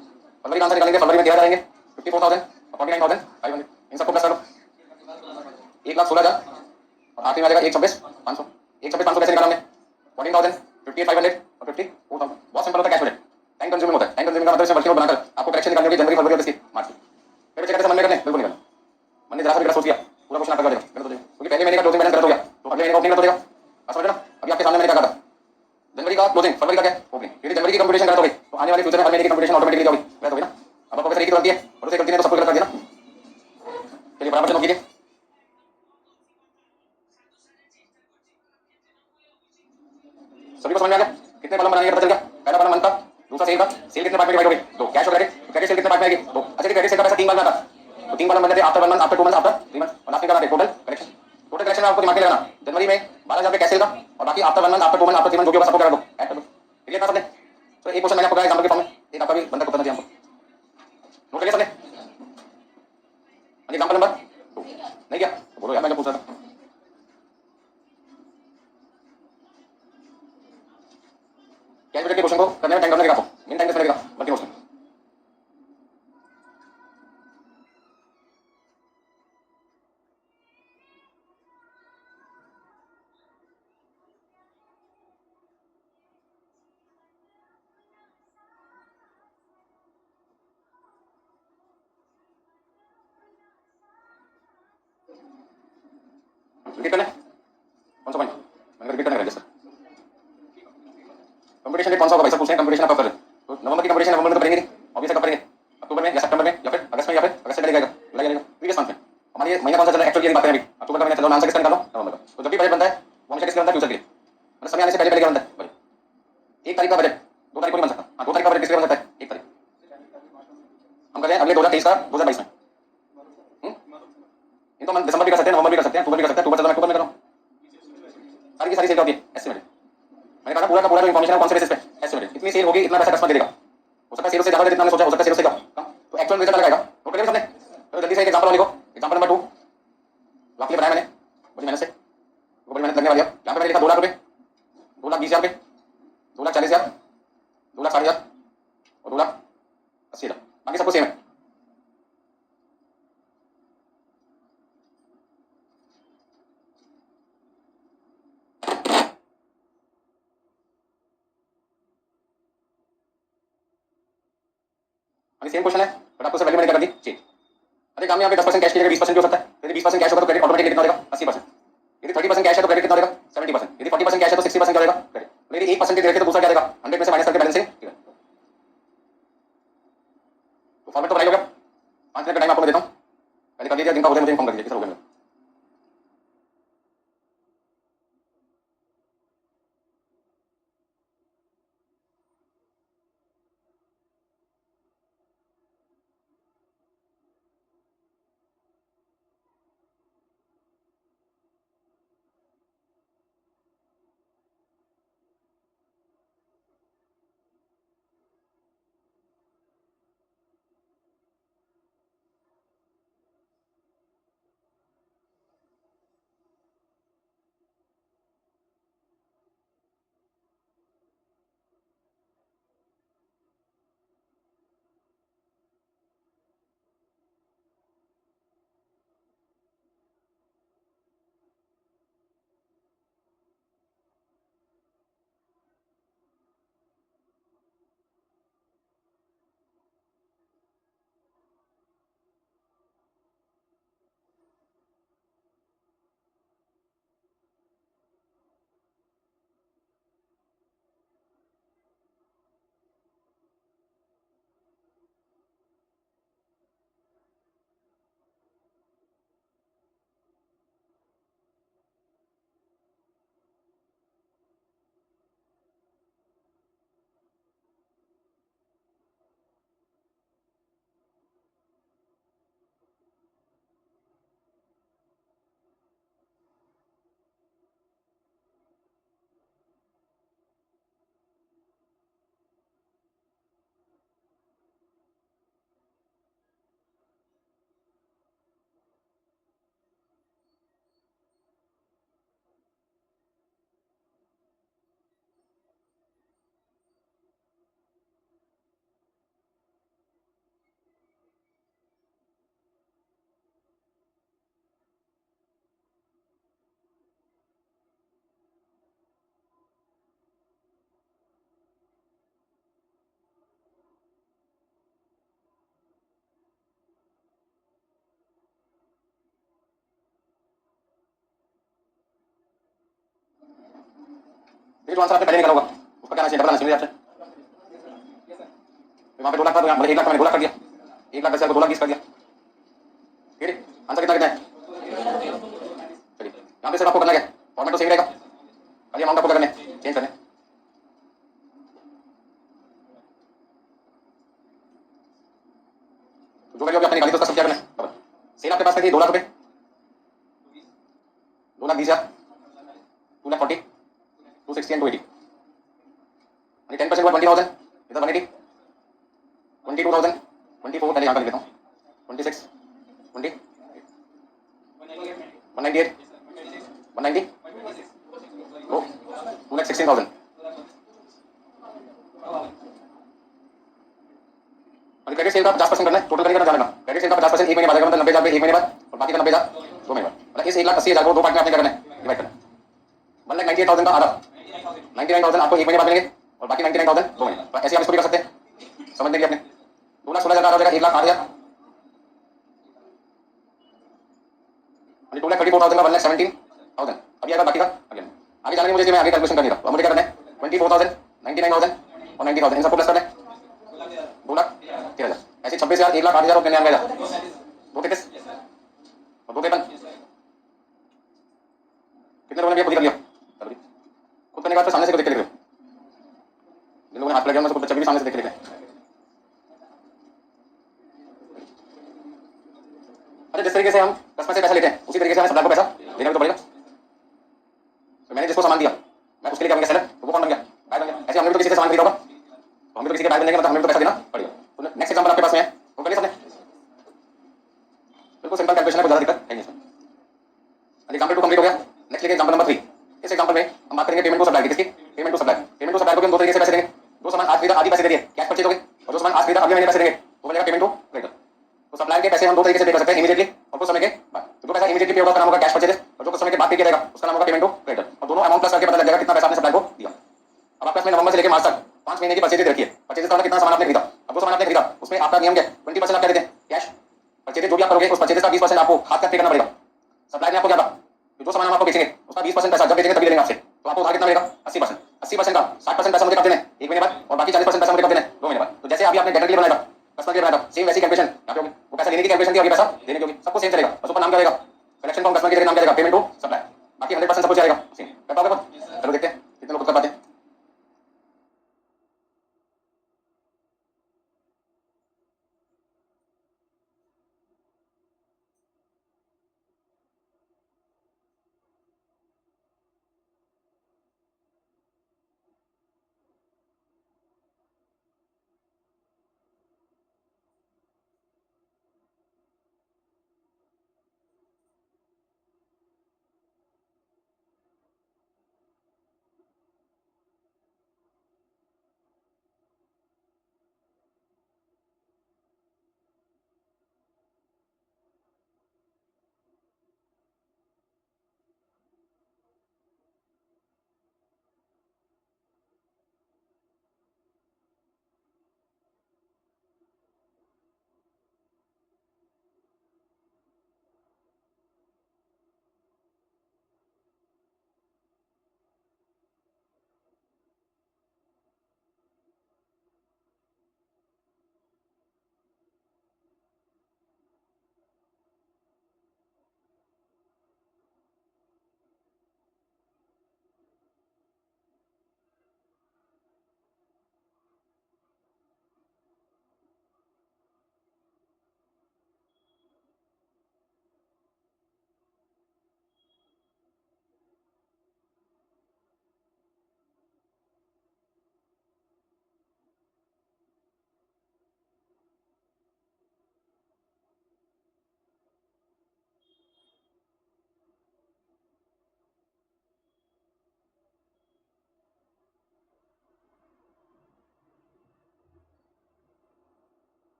Speaker 1: फरवरी का आंसर निकालेंगे, फरवरी में 13,000 आएंगे, 54,000 और 49,500, इन सबको प्लस कर लो, 1,16,000 और आखिरी में आ जाएगा 1,26,500। 1,26,500 कैसे निकाला हमने? 14,000, 58,500 और 54,000। बहुत सिंपल होता है, कैश बजट। टाइम कंज्यूमिंग होता है। टाइम कंज्यूमिंग का मतलब इसमें वर्किंग नोट बनाकर आपको करेक्शन निकालनी होगी जनवरी, फरवरी और इसकी मार्च की। फिर बच्चे कहते हैं मन में करने, बिल्कुल निकालना। मन ने जरा सा भी गलत सोच लिया पूरा क्वेश्चन आपका कर देगा, गलत हो जाएगा, क्योंकि पहले महीने का क्लोजिंग बैलेंस गलत हो गया तो अगले महीने का ओपनिंग गलत हो जाएगा। समझ रहे ना? अभी आपके सामने मैंने क्या कहा था? जनवरी का क्लोजिंग, फरवरी का क्या? ओपनिंग। यदि जनवरी की कंप्यूटेशन गलत हो गई तो आने वाले फ्यूचर में हर महीने की कंप्यूटेशन ऑटोमेटिकली होगी, गलत होगी ना। अब आपको एक ही गलती है और उसे गलती ने तो सब कुछ गलत कर दिया ना। चलिए बराबर से नोट कीजिए। तो 3 कॉलम बन जाते after 1 month, after 2 month, after 3 month, और लास्ट में क्या टोटल कलेक्शन। टोटल कलेक्शन में आपको दिमाग में लगाना जनवरी में 12,000 रुपये कैसे होगा, और बाकी after 1 month, after 2 month, after 3 month जो भी होगा सबको करा दो, ऐड कर दो। क्लियर था सबने? तो एक क्वेश्चन मैंने आपको कहा एग्जांपल के फॉर्म में, एक आपका भी बंदा को करना चाहिए हमको। नोट कर लिया सबने? एग्जांपल नंबर 2 नहीं क्या बोलो यार, मैं क्या पूछ रहा था। कैश बजट के क्वेश्चन को करने में टाइम कम लगेगा आपको, मेन टाइम कितना लगेगा वर्किंग नोट्स में। रिपीट करना है कौन सा पॉइंट मैंने रिपीट करना है सर। कंपटीशन डेट कौन सा होगा भाई साहब, पूछ रहे हैं कंपटीशन आप कब कर रहे हो। तो नवंबर की कंपटीशन नवंबर में तो करेंगे नहीं, ऑब्वियसली कब करेंगे, अक्टूबर में या सितंबर में या फिर अगस्त में, या फिर अगस्त से चलेगा जुलाई जाएगा प्रीवियस मंथ में। हमारे ये महीना कौन सा चल रहा है एक्चुअली, बात करें अभी अक्टूबर का महीना चल रहा है, आंसर किसका निकालो नवंबर का। तो जब भी बजट बनता है वो हमेशा किसके बनता है, फ्यूचर के लिए, मतलब समय आने से पहले पहले क्या बनता है बजट। 1 तारीख का बजट 2 तारीख को नहीं बन सकता, हाँ 2 तारीख का बजट किसके बन सकता है, 1 तारीख। हम कर रहे हैं अगले 2023 का 2022 में। इन तो हम दिसंबर भी कर सकते हैं, नवंबर भी कर सकते हैं, अक्टूबर भी कर सकते हैं, अक्टूबर चल रहा है अक्टूबर में कर रहा हूँ। सारी की सारी सेल होती है एस्टिमेटेड, मैंने कहा पूरा का पूरा जो इन्फॉर्मेशन है कौन से बेसिस पे एस्टिमेटेड, इतनी सेल होगी इतना पैसा कस्टमर दे देगा, हो सकता है सेल से ज्यादा दे जितना हमने सोचा, हो सकता है सेल से कम, तो एक्चुअल रिजल्ट अलग आएगा। नोट करिए सबने। तो जल्दी से एक एग्जांपल और लिखो, एग्जांपल नंबर 2 आपके लिए बनाया मैंने बड़ी मेहनत से, वो बड़ी मेहनत लगने वाली है। यहाँ पे मैंने लिखा 2 लाख रुपए, 2,20,000 रुपए, 2,40,000, 2,60,000 और 2,80,000, बाकी सबको सेम है। अभी सेम क्वेश्चन है बट आपको वैल्यू मैंने क्या कर दी चेंज। अरे काम में यहाँ पे 10% कैश की जगह 20% भी हो सकता है, यदि 20% कैश होगा तो क्रेडिट ऑटोमेटिकली कितना देगा 80%, यदि 30% कैश है तो क्रेडिट कितना देगा 70%, यदि 40% कैश है तो 60% क्या देगा क्रेडिट, यदि 1% दे रखे तो दूसरा क्या देगा 100 में से माइनस करके बैलेंस है। तो फॉर्मेट तो बनाई हो गया, 5 मिनट का टाइम आपको मैं देता हूँ, पहले कर दीजिए, जिनका हो जाए मुझे इन्फॉर्म कर दीजिए किस हो गया। देखिए जो आंसर आपने पहले निकाला होगा उसका क्या आना चाहिए, डबल आना चाहिए आपसे। वहाँ पे 2 लाख था तो यहाँ 1 लाख मैंने 2 लाख कर दिया, 1,10,000 को 2,20,000 कर दिया, ठीक है आंसर कितना कितना है। चलिए यहाँ पे सिर्फ आपको करना क्या, फॉर्मेट तो सेम रहेगा, खाली अमाउंट आपको क्या करना है चेंज करना है। जो वैल्यू आपने निकाली तो उसका सब क्या करना है सेल आपके पास में थी 2 लाख रुपए, 2,20,000, 2,40,000, 260 एंड 280, 10% हुआ 20,000, इधर 180, 22,000, 24, पहले यहाँ कर लेता हूँ, 26, 20, 198, 190, 2,16,000। क्रेडिट सेल का 50% करना है, टोटल करने का जानेगा। क्रेडिट सेल का 50% 1 महीने बाद आएगा, मतलब 90,000 एक महीने बाद, और बाकी का 90,000 2 महीने बाद। मतलब इस 1,80,000 को 2 पार्ट में आपने करना है, डिवाइड करना है। 1,98,000 का आधा, 99,000 आपको 1 महीने बाद मिलेंगे, और बाकी 99,000 2 महीने। तो ऐसे आप इसको भी कर सकते हैं, समझ लेंगे अपने। 2,16,000 का आधा हो जाएगा 1,08,000, 2,34,000 का 1,17,000। अभी आएगा बाकी का आगे जाने मुझे, मैं आगे कैलकुलेशन कर नहीं रहा। अब मुझे क्या करना है, 24,000, 99,000 और 90,000 इन सबको प्लस करना है, 2,13,000। ऐसे 26,000, 1,08,000 और 99,000, 2,33 और 2,53। कितने लोगों ने खुद ही कर लिया? चलो जी, खुद करने के बाद सामने से देख के लिख रहे हो। जिन लोगों ने हाथ लगे उनको बच्चे भी सामने से देख के लिख रहे हैं। अच्छा, जिस तरीके से हम कस्टमर से पैसा लेते हैं उसी तरीके से हमें सप्लायर को पैसा देना भी तो पड़ेगा। तो मैंने जिसको सामान दिया, मैं उसके लिए क्या बन गया, सेलर, तो वो कौन बन गया, बायर बन गया। ऐसे हमने भी तो किसी से सामान खरीदा होगा, तो हमें तो किसी के बायर बनने का मतलब हमें तो पैसा देना पड़ेगा। तो नेक्स्ट एग्जांपल आपके पास में है, वो कर लिया सबने? बिल्कुल सिंपल कैलकुलेशन है, कोई ज्यादा दिक्कत है नहीं इसमें। एग्जांपल 2 कंप्लीट हो गया। नेक्स्ट लेके एग्जांपल नंबर 3। इस एग्जांपल में हम बात करेंगे पेमेंट टू सप्लायर की। किसकी? Payment to supplier. Payment to supplier को हम दो तरीके से पैसे देंगे। जो सामान आज खरीदा आधी पैसे दे दिए, कैश परचेज हो गए, और जो सामान आज खरीदा अगले महीने पैसे देंगे, वो मिलेगा पेमेंट टू क्रेडिट। तो सप्लायर के पैसे हम दो तरीके से पे कर सकते हैं, इमीडिएटली और कुछ समय के बाद। तो जो पैसा इमीडिएटली पे होगा उसका नाम होगा कैश परचेज, और जो कुछ समय के बाद पे किया जाएगा उसका नाम होगा पेमेंट टू क्रेडिट। और दोनों अमाउंट प्लस करके पता लग जाएगा कितना पैसा आपने सप्लायर को दिया। अब आपके पास में नवंबर से लेकर मार्च तक 5 महीने की परचेज रखी है। परचेज का मतलब कितना सामान आपने खरीदा। अब जो सामान आपने खरीदा उसमें आपका नियम क्या है, 20% आप क्या देते हैं, कैश परचेज। जो भी आप करोगे उस परचेज का 20% आपको हाथ का पे करना पड़ेगा। सप्लायर ने आपको क्या कहा, जो सामान हम आपको बेचेंगे उसका 20% पैसा जब बेचेंगे तभी लेंगे आपसे। तो आपको उधार कितना मिलेगा, 80%। 80% का 60% पैसा मुझे कब देना है, 1 महीने बाद, और बाकी 40% पैसा मुझे कब देना है, 2 महीने बाद। तो जैसे अभी आपने डेटर के लिए बनाया था, कस्टमर के लिए बनाया था, सेम वैसी कैलकुलेशन यहाँ पे होगी। वो पैसा लेने की कैलकुलेशन थी और ये पैसा देने की होगी। सबको सेम चलेगा, बस ऊपर नाम क्या रहेगा, कलेक्शन फ्रॉम कस्टमर की जगह नाम क्या रहेगा, पेमेंट टू सप्लायर। बाकी 100% सब कुछ चलेगा सेम। कर पाओगे खुद? चलो देखते हैं कितने लोग खुद कर पाते हैं।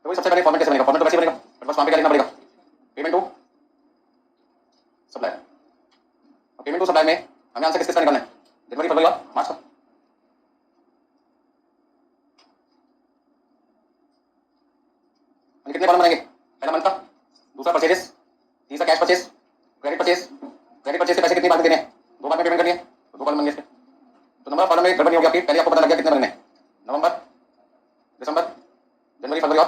Speaker 1: तो सबसे पहले फॉर्मेट कैसे बनेगा, फॉर्मेट तो कैसे बनेगा, बस वहां पे क्या लिखना पड़ेगा, payment to supplier. Payment to supplier में हमें आंसर किस किसका निकालना है, जनवरी फरवरी और मार्च का। कितने कॉलम बनाएंगे, पहला मंथ का, दूसरा परचेजेस, तीसरा cash purchase, credit purchase, credit purchase से पैसे कितनी बार देने हैं? 2 बार में पेमेंट करनी है, तो 2 कॉलम बन गए इसके। तो नंबर ऑफ कॉलम में गड़बड़ नहीं होगी आपकी, पहले आपको पता लग गया कितने बनने हैं, नवंबर, दिसंबर, जनवरी, फरवरी और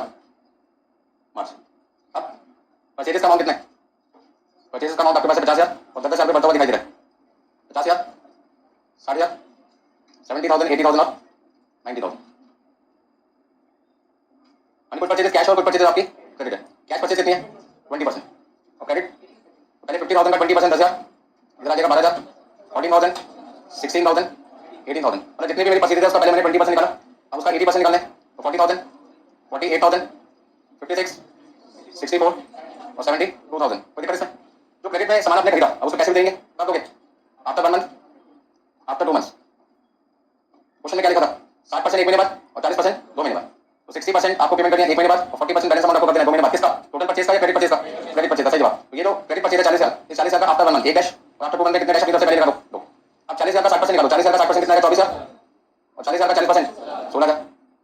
Speaker 1: मार्च। अब परचेजेस का अमाउंट कितना है? परचेजेस का अमाउंट आपके पास है 50,000 और 10,000 रुपये बढ़ता हुआ दिखाई दे रहा है। 50,000, 60,000, 70,000, 80,000 और 90,000। कुछ परचेजेस कैश और कुछ परचेजेस आपकी क्रेडिट है। कैश परचेज कितनी है? 20% और क्रेडिट पहले 50,000 का 20% 10,000, इधर आ जाएगा 12,000, 14,000, 16,000, 18,000। मतलब जितने भी मेरी परचेजेस है उसका पहले मैंने 20% निकाला, अब उसका 80% निकालना है तो 40,000, 48,000, 56, 64 और 72,000। कोई दिक्कत इसमें? जो क्रेडिट में सामान आपने खरीदा अब उसको कैसे देंगे? कब दोगे? After 1 month, after 2 months. Question में क्या लिखा था? 60% 1 महीने बाद और 40% 2 महीने बाद। तो 60% आपको पेमेंट करनी है 1 महीने बाद और 40% बैलेंस अमाउंट आपको कर देना है 2 महीने बाद। किसका? टोटल परचेज का या क्रेडिट परचेज का? क्रेडिट परचेज का, सही जवाब। तो ये जो क्रेडिट परचेज है 40,000, इस 40,000 का आफ्टर 1 मंथ एक डैश और आफ्टर 2 मंथ कितने डैश अपनी तरफ से पहले लगा दो। अब 40,000 का 60% निकालो, 40,000 का 60% कितना है? 24,000 और 40,000 का 40% 16,000।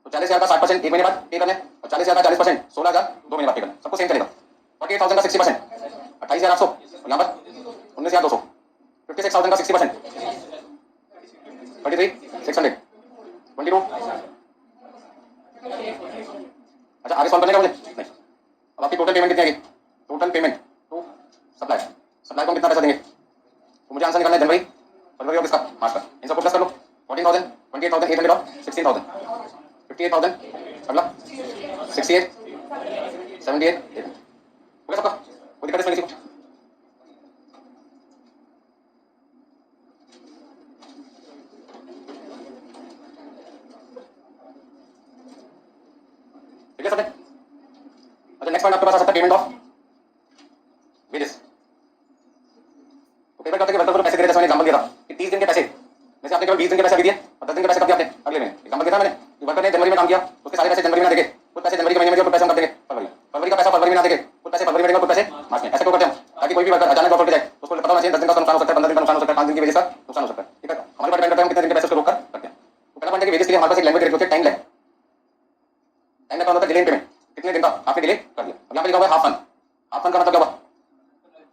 Speaker 1: तो 40,000 का 60% 1 महीने बाद पे करना है और 40,000 का 40% 16,000 2 महीने बाद पे करना है। सबको सेम चलेगा। 48,000 का 60% 28,800 और यहाँ पर 19,200। 56,000 का 60% 33,600। 22। अच्छा आगे सॉल्व करने का मुझे नहीं। अब आपकी टोटल पेमेंट कितनी आएगी? Total payment to supply, supply को हम कितना पैसा देंगे? तो मुझे आंसर निकालना है जनवरी, फरवरी और किसका? मार्च का। इन सबको प्लस कर लो। 14,000, 28,800 और 16,000, 58,000, अगला 68, 78। हो गया सबका? कोई दिक्कत इसमें किसी को? ठीक है सबने? अच्छा नेक्स्ट पॉइंट आपके पास आ सकता है पेमेंट ऑफ वेजेस। तो पेमेंट करते वर्कर को पैसे दे रहे, जैसे मैंने एग्जांपल दिया था कि 30 दिन के पैसे, जैसे आपने केवल 20 दिन के पैसे अभी दिए और 10 दिन के पैसे कब दिए आपने? अगले महीने। एग्जांपल दिया था मैंने कि वर्कर ने जनवरी में काम किया, उसके सारे पैसे जनवरी में ना देंगे, कुछ पैसे जनवरी के महीने में दिए, कुछ पैसे हम कब देंगे? फरवरी। फरवरी का पैसा फरवरी में ना देंगे, कुछ पैसे फरवरी में देंगे, कुछ पैसे मार्च में। ऐसे क्यों करते हैं हम? ताकि कोई भी वर्कर अचानक ऑफर पे जाए उसको पता होना चाहिए 10 दिन का नुकसान हो सकता है, 15 दिन का नुकसान हो सकता है, 5 दिन की वजह से नुकसान हो सकता है। ठीक है, हमारे पास डिपेंड करता है हम कितने दिन के पैसे उसको रोक कर करते हैं। तो पहला पॉइंट है कि वेजेस के लिए हमारे पास एक लैंग्वेज होती है टाइम लैग। टाइम लैग का मतलब डिले इन पेमेंट, कितने दिन का आपने डिले कर दिया। अब यहाँ पे लिखा हुआ है हाफ फन। हाफ फन का मतलब क्या हुआ?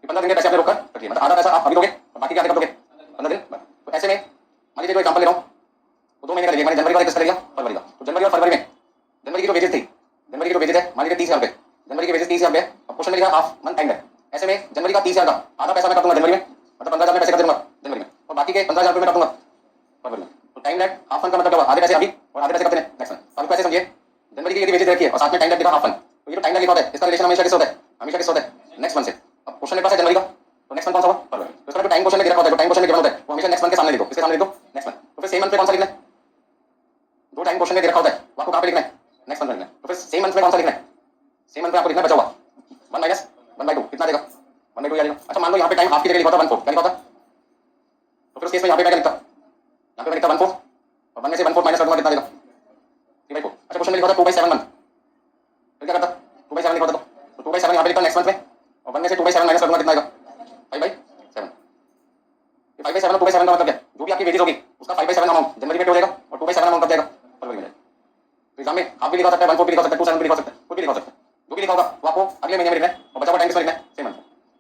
Speaker 1: 15 दिन के पैसे आपने रोक कर रख दिए, मतलब आधा पैसा आप अभी दोगे और बाकी क्या कब दोगे? 15 दिन बाद। तो ऐसे में मान लीजिए जो एग्जांपल ले रहा हूँ तो 2 महीने का ले लिया मैंने, जनवरी का किसका ले लिया? फरवरी का। तो जनवरी और फरवरी में जनवरी की जो वेजेस थी, जनवरी की जो वेजेस है मान लीजिए 30,000 रुपए, जनवरी की वेजेस 30,000 रुपए और क्वेश्चन में लिखा हाफ मंथ टाइम है। ऐसे में जनवरी का 30,000 का आधा पैसा मैं कर दूंगा जनवरी में, मतलब 15,000 में पैसे कर दूंगा जनवरी में और बाकी के 15,000 रुपए मैं कर दूंगा फरवरी में। तो टाइम लैग हाफ मंथ का मतलब क्या हुआ? आधे पैसे अभी और आधे पैसे कब देने नेक्स्ट मंथ। अब पैसे समझिए, जनवरी की यदि वेजेस रखी है और साथ में टाइम लैग लिखा हाफ मंथ, तो ये जो टाइम लैग लिखा होता है इसका रिलेशन हमेशा किससे होता है? हमेशा किससे होता है? नेक्स्ट मंथ से। अब क्वेश्चन मेरे पास है जनवरी का, तो नेक्स्ट मंथ कौन सा होगा? फरवरी। तो इसका जो टाइम क्वेश्चन में दे रखा होता है, जो टाइम क्वेश्चन में गिवन होता है वो हमेशा नेक्स्ट मंथ के सामने लिखो, किसके सामने लिखो? Next month. तो फिर सेम मंथ में कौन सा लिखना है? जो टाइम क्वेश्चन में दे रखा होता है वो आपको कहां पे लिखना है? नेक्स्ट मंथ में लिखना है। तो फिर सेम मंथ में कौन सा लिखना है? सेम मंथ में आपको लिखना बचा हुआ 1 माइनस 1/2 कितना देगा? 1/2 आ जाएगा। अच्छा मान लो यहाँ पे टाइम हाफ की जगह लिखा था 1/4, क्या लिखा था? तो फिर उस केस में यहाँ पे मैं क्या लिखता? यहाँ पे मैं लिखता 1/4 और 1 में से 1/4 माइनस कर दूंगा, कितना देगा? 3/4। अच्छा क्वेश्चन में लिखा था 2/7 मंथ, फिर क्या करता? 2/7 लिखा था तो 2/7 यहाँ पे लिखता नेक्स्ट मंथ में और 1 में से 2/7 माइनस कर दूंगा, कितना आएगा? 5/7। 5/7 और 2/7 का मतलब क्या? जो भी आपकी वेजेस होगी उसका 5/7 अमाउंट जनवरी में पे हो जाएगा और 2/7 अमाउंट कब जाएगा? फरवरी में। तो एग्जाम में आप भी लिखा सकते हैं, 1/4 भी लिखा सकते हैं, 2/7 भी लिखा सकते हैं, कुछ भी लिखा सकते हैं। जो भी लिखा होगा वो आपको अगले महीने में लिखना है और बचा हुआ टाइम किसमें लिखना है? Same month.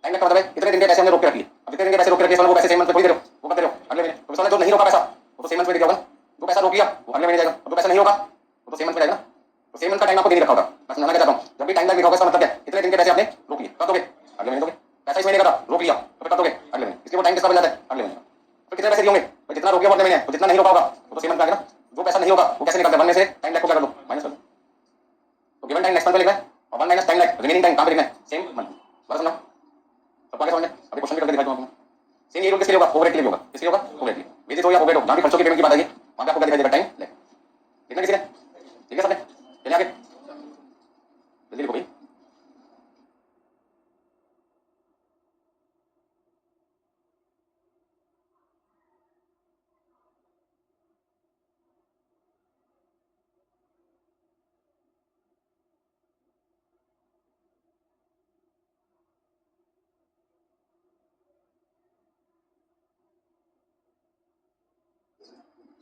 Speaker 1: टाइम का मतलब है कितने दिन के पैसे हमने रोक के रख लिए। अब जितने दिन के पैसे रोक के रख लिए वो पैसे सेम मंथ में थोड़ी दे रहे हो, वो कब दे रहे हो? अगले महीने। तो जो नहीं रोका पैसा वो तो सेम मंथ में दे दिया होगा। जो पैसा रोक लिया वो अगले महीने जाएगा, जो पैसा नहीं होगा वो तो सेम मंथ में जाएगा। तो सेम मंथ का टाइम आपको नहीं लिखा होगा। मैं समझाना क्या चाहता हूँ, जब भी टाइम लिखा होगा इसका मतलब क्या? कितने दिन के पैसे आपने रोक लिए, कब दोगे? अगले महीने दोगे। पैसा इस महीने का था, रोक लिया तो फिर कब दोगे? अगले महीने। इसलिए वो टाइम किसका बन जाता है? अगले महीने। तो कितने पैसे दिए होंगे? तो जितना रोक लिया अगले महीने, तो जितना नहीं रोका होगा वो तो सेम मंथ में आएगा। जो पैसा नहीं होगा वो कैसे निकालते हैं? 1 में से टाइम लैग को क्या कर दो? माइनस कर दो। तो गिवन टाइम नेक्स्ट मंथ में लिखना है और 1 minus time lag remaining time कहां पे लिखना है? Same month. बस समझो, सबको आगे समझ में। अभी क्वेश्चन भी करके दिखाता हूं आपको। सेम ये रूल किसके लिए होगा? ओवरहेड के लिए होगा। किसके लिए होगा? ओवरहेड के लिए। वेजेस हो या ओवरहेड हो, जहां भी खर्चों की पेमेंट की बात आएगी वहां पे आपको क्या दिखाई देगा? Time lag. लिखना किसी ने? ठीक है सबने? चलिए आगे जल्दी लिखो भाई।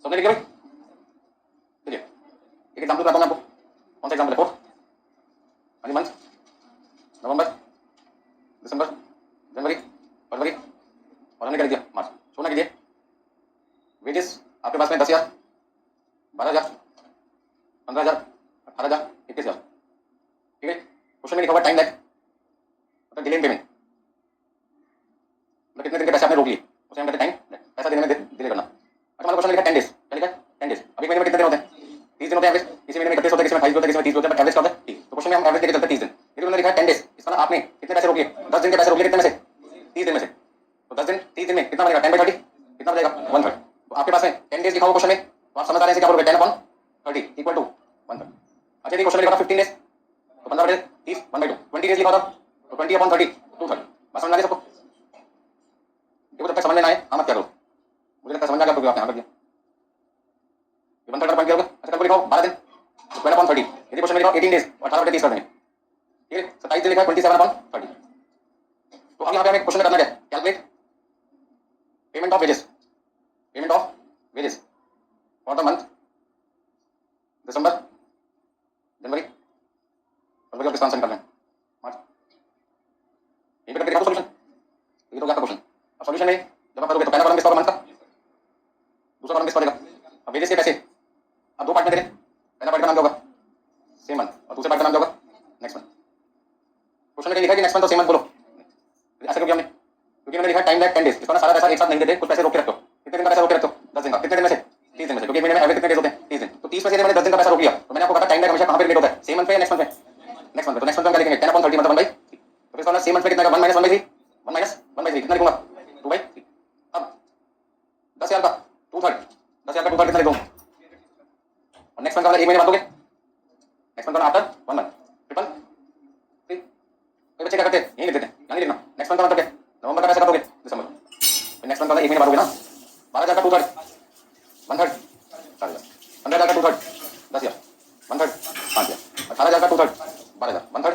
Speaker 1: सबने लिखा भाई? चलिए एक एग्जांपल बताता हूं मैं आपको। कौन सा एग्जांपल है? फोर्थ मनी मंथ, नवंबर, दिसंबर, जनवरी, फरवरी, हमने क्या लिख दिया मार्च। छोड़ना कीजिए। वेजेस आपके पास में 10,000, 12,000, 15,000, 18,000, 21,000। ठीक है, क्वेश्चन में लिखा हुआ टाइम लैग मतलब डिले इन पेमेंट, मतलब कितने दिन के पैसे आपने रोक लिए, उसे हम कहते हैं टाइम पैसा देने में डिले करना। अच्छा मतलब क्वेश्चन लिखा 10 डेज, क्या लिखा है 10 डेज। अभी महीने में कितने दिन होते हैं, 30 दिन होते हैं एवरेज। किसी महीने में 31 होते हैं, किसी में 28 होते हैं, किसी में 30 होते हैं, बट एवरेज क्या होता है 30। तो क्वेश्चन में हम एवरेज लेके चलते हैं 30 दिन, लेकिन उन्होंने लिखा है 10 डेज। इसका मतलब आपने कितने पैसे रोक लिए, 10 दिन के पैसे रोक लिए, कितने में से 30 दिन में से। तो 10 दिन 30 दिन में कितना बनेगा 10/30, कितना बनेगा 1/3। तो आपके पास में 10 डेज लिखा हुआ क्वेश्चन में, तो आप समझ आ रहे हैं क्या बोलोगे 10/30 इक्वल टू 1/3। अच्छा ये क्वेश्चन में लिखा था 15 डेज, तो 15/30 1/2, 20 डेज लिखा था तो 20/30 2/3। बस समझ आ रही है सबको। देखो जब तक समझ लेना है हम मत क्या करो, मुझे लगता है समझ आ गया आपको, आपने यहाँ कर दिया ये 1/3 पॉइंट किया होगा। अच्छा कल को लिखाओ 12 दिन 12/30, यदि क्वेश्चन में लिखाओ 18 डेज और 18/30 कर देंगे। ठीक है 27 दिन लिखा है 27/30। तो अब यहाँ पे हमें क्वेश्चन में करना क्या है, calculate payment of wages, payment of wages for the month December, January, February और किसान कर लें मार्च। यहीं पे करके दिखा दो सॉल्यूशन, ये तो क्या क्वेश्चन। अब सॉल्यूशन में जब आप करोगे तो पहला कॉलम किसका होगा मंथ का, दूसरा कॉलम किसका देगा। अब वेजेस के पैसे अब दो पार्ट में दे रहे, पहला पार्ट का नाम क्या होगा सेम मंथ और दूसरे पार्ट का नाम क्या होगा नेक्स्ट मंथ। क्वेश्चन में कहीं लिखा है कि नेक्स्ट मंथ तो सेम मंथ बोलो, ऐसा क्यों किया हमने, क्योंकि मैंने लिखा टाइम लैग 10 डेज। इसका सारा पैसा एक साथ नहीं देते, कुछ पैसे रोक के रखो। कितने दिन का पैसा रोक के रखो 10 दिन का, कितने दिन में से 30 दिन में से, क्योंकि महीने में एवरेज कितने डेज होते हैं 30 दिन। तो 30 में से मैंने 10 दिन का पैसा रोक लिया, तो मैंने आपको कहा टाइम लैग हमेशा कहां पे रिलेट होता है, सेम मंथ पे या नेक्स्ट मंथ में, नेक्स्ट मंथ। तो नेक्स्ट मंथ में क्या लिखेंगे 10/30 मतलब 1/3। तो इसका मतलब सेम मंथ में कितना का 1 - 1/3, 1 - 1/3 कितना लिखूंगा 2/3। अब 10,000 का 2/3, 10,000 का 2/3 कितना लिखूंगा, और नेक्स्ट मंथ का एक महीने बाद दोगे, नेक्स्ट मंथ का आफ्टर 1 मंथ ट्रिपल 3। तो बच्चे क्या करते हैं यही लिख देते हैं, नहीं लिखना। नेक्स्ट मंथ का मतलब क्या, नवंबर का पैसा कब दोगे दिसंबर, नेक्स्ट मंथ का एक महीने बाद होगा ना। 12,000 का 2/3 1/3 4,000, 15,000 का 2/3 10,000 1/3 5,000, 18,000 का 2/3 12,000 1/3,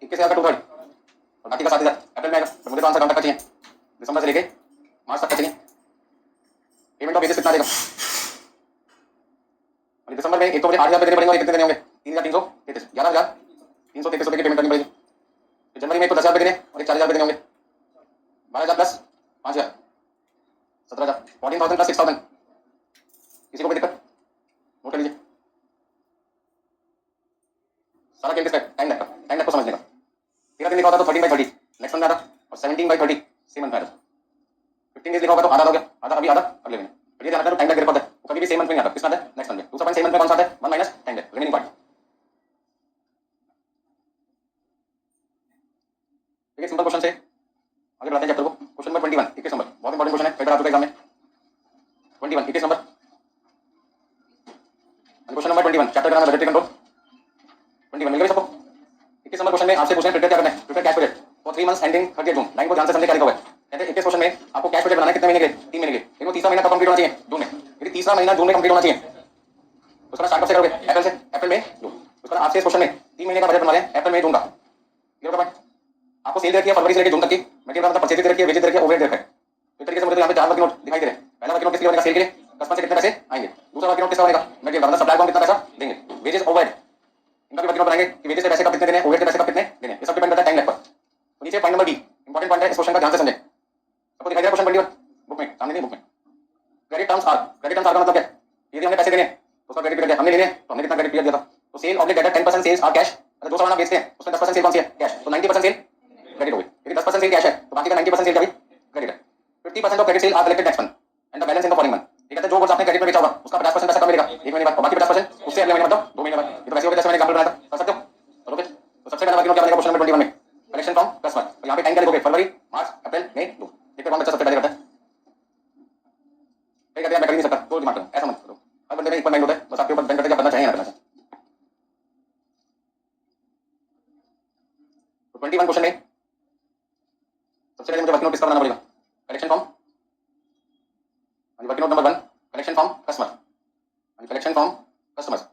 Speaker 1: 21,000 का 2/3 और बाकी का 7,000 अप्रैल में आएगा। तो मुझे तो आंसर कब तक का चाहिए, दिसंबर से लेके मार्च तक का चाहिए। पेमेंट ऑफ वेजेस कितना देगा, दिसंबर में एक तो मुझे 8,000 देने पड़ेंगे और कितने देने होंगे 3,333, 11,333 रुपए की पेमेंट करनी पड़ेगी। तो जनवरी में एक तो 10,000 देने और एक 4,000 देने होंगे, 12,000 प्लस 5,000 17,000, 14,000 प्लस 6,000। किसी को कोई दिक्कत नोट कर लीजिए। सारा गेम किसका टाइम लगता, टाइम लगता समझ लेगा। 13 दिन लिखा होता तो 13/30 नेक्स्ट मंथ में आता, और 17/30 सेम मंथ में आता। 15 डेज लिखा होगा तो आधा हो गया, आधा अभी आधा अगले महीने। तो ये ध्यान रखना टाइम लैग होता है, वो कभी भी सेम मंथ में नहीं आता, किस मंथ है नेक्स्ट मंथ में। दूसरा पॉइंट सेम मंथ में कौन सा आता है 1 - टाइम लैग रिमेनिंग पार्ट। ठीक है सिंपल क्वेश्चन से आगे बढ़ाते हैं चैप्टर को। क्वेश्चन नंबर 21 21 नंबर, बहुत इंपॉर्टेंट क्वेश्चन है, कई बार आ चुका एग्जाम में। 21 21 नंबर, क्वेश्चन नंबर 21 चैप्टर का नाम है बजट कंट्रोल। 21 मिल गया सबको। 21 नंबर क्वेश्चन में आपसे पूछे प्रिपेयर क्या करना है, prepare cash budget for 3 months ending 30 June. Line को ध्यान से समझे क्या लिखा हुआ है। कहते हैं 21 क्वेश्चन में आपको कैश बजट बनाना है कितने महीने के लिए 3 महीने के लिए, लेकिन वो तीसरा महीना कब कंप्लीट होना चाहिए जून में। यदि तीसरा महीना जून में कंप्लीट होना चाहिए तो उसका स्टार्ट कब से करोगे अप्रैल से, अप्रैल में जून। उसका आपसे इस क्वेश्चन में 3 महीने का बजट बना रहे हैं अप्रैल में जून का। क्लियर होगा भाई। आपको सेल दे रखी है फरवरी से लेकर जून तक की, मटेरियल का मतलब परचेज दे रखी है, वेजेस दे रखी है, ओवरहेड दे रखा है। तो इस तरीके से मुझे तो यहाँ पे 4 वर्किंग नोट दिखाई दे रहे हैं। पहला वर्किंग नोट किसके बनेगा सेल के लिए, कस्टमर से कितने पैसे आएंगे। दूसरा वर्किंग नोट किसका बनेगा मटेरियल का मतलब सप्लाई को हम कितना पैसा देंगे, वेजेस ओवरहेड। इनका भी वर्किंग नोट बनाएंगे कि वेजेस के पैसे कब कितने देने, ओवरहेड के पैसे कब कितने देने, ये सब डिपेंड करता है टाइम लैग पर। तो नीचे point number be important point है, इस क्वेश्चन का ध्यान से समझें। सबको दिखाई दे रहा है क्वेश्चन 21 बुक में, सामने नहीं बुक में। Credit terms are, credit terms are का मतलब क्या है, यदि हमने पैसे देने तो उसका क्रेडिट पीरियड हमने लेने तो हमने कितना क्रेडिट पीरियड दिया था। तो sale oblique debtor 10% sales are cash, अगर जो सामान आप बेचते हैं उसमें 10% सेल कौन सी है कैश, तो 90% सेल क्रेडिट हो गई। यदि 10% सेल कैश है तो बाकी का 90% सेल क्या हुई क्रेडिट है। 50% of credit sale are collected next month and the balance in the following month. ये कहते हैं जो गुड्स आपने क्रेडिट में बेचा होगा उसका 50% पैसा कब मिलेगा एक महीने बाद, और बाकी 50% उससे अगले महीने मतलब 2 महीने बाद। ये तो वैसे हो गया जैसे मैंने एग्जांपल बनाया था, कर सकते हो चलोगे। तो सबसे पहला वर्किंग नोट क्या बनेगा क्वेश्चन नंबर 21 में, कलेक्शन फ्रॉम कस्टमर। तो यहाँ पे टाइम क्या लिखोगे फरवरी मार्च अप्रैल मई जून। देखते कौन बच्चा सबसे पहले करता है, कहीं कहते हैं मैं कर ही नहीं सकता तो दिमाग करो, ऐसा मत करो। हर बंदे में इक्वल माइंड होता है, बस आपके ऊपर डिपेंड करता है कि आप करना चाहिए या ना करना चाहिए। तो 21 क्वेश्चन में सबसे पहले मुझे वर्किंग नोट किसका बनाना पड़ेगा, collection from, working note number 1 collection from customer, collection from customers.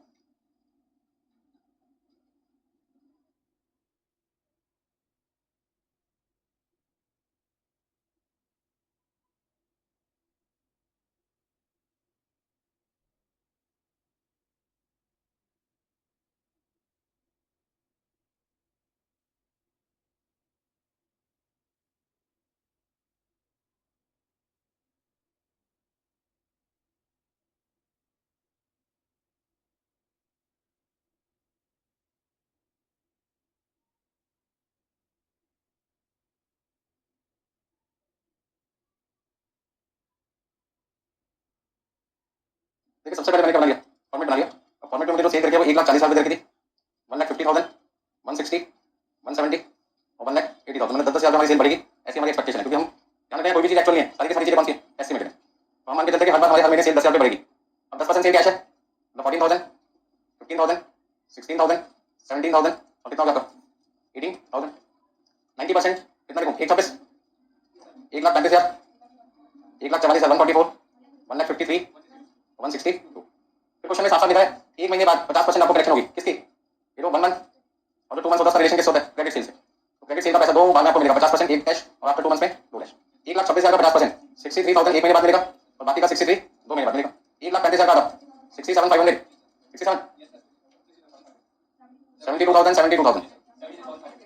Speaker 1: सबसे पहले मैंने क्या बना लिया, फॉर्मेट बना लिया। अब फॉर्मेट में मुझे जो सेल करके वो 1,40,000 रुपये रखी थी, 1,50,000, 160, 170 और 1,80,000। मतलब 10,000 हमारी सेल बढ़ेगी, ऐसी हमारी एक्सपेक्टेशन है। क्योंकि हम ध्यान रखें कोई भी चीज एक्चुअल नहीं है, सारी की सारी चीजें कौन सी एस्टिमेटेड है। तो हम मान के चलते हैं कि हर बार हमारे हर महीने सेल 10,000 रुपये बढ़ेगी। अब 10% सेल कैश है, मतलब 14,000, 15,000, 16,000, 17,000 और कितना हो गया आपका 18,000। 90% कितना लिखूं, 1,26, 1,35,000, 1,44,000, 144, 1,53, 162। फिर क्वेश्चन में साफ साफ लिखा है एक महीने बाद 50% आपको कलेक्शन होगी किसकी, ये तो 1 मंथ और जो 2 मंथ होता है रिलेशन किससे होता है, क्रेडिट सेल से। तो क्रेडिट सेल का पैसा 2 बाद में आपको मिलेगा 50%, एक कैश और आफ्टर 2 मंथ्स में 2 कैश। 1,26,000 का 50%, 63,000 एक महीने बाद मिलेगा और बाकी का 63 2 महीने बाद मिलेगा। 1,35,000 का 67,500, 67, 72,000, 72,000,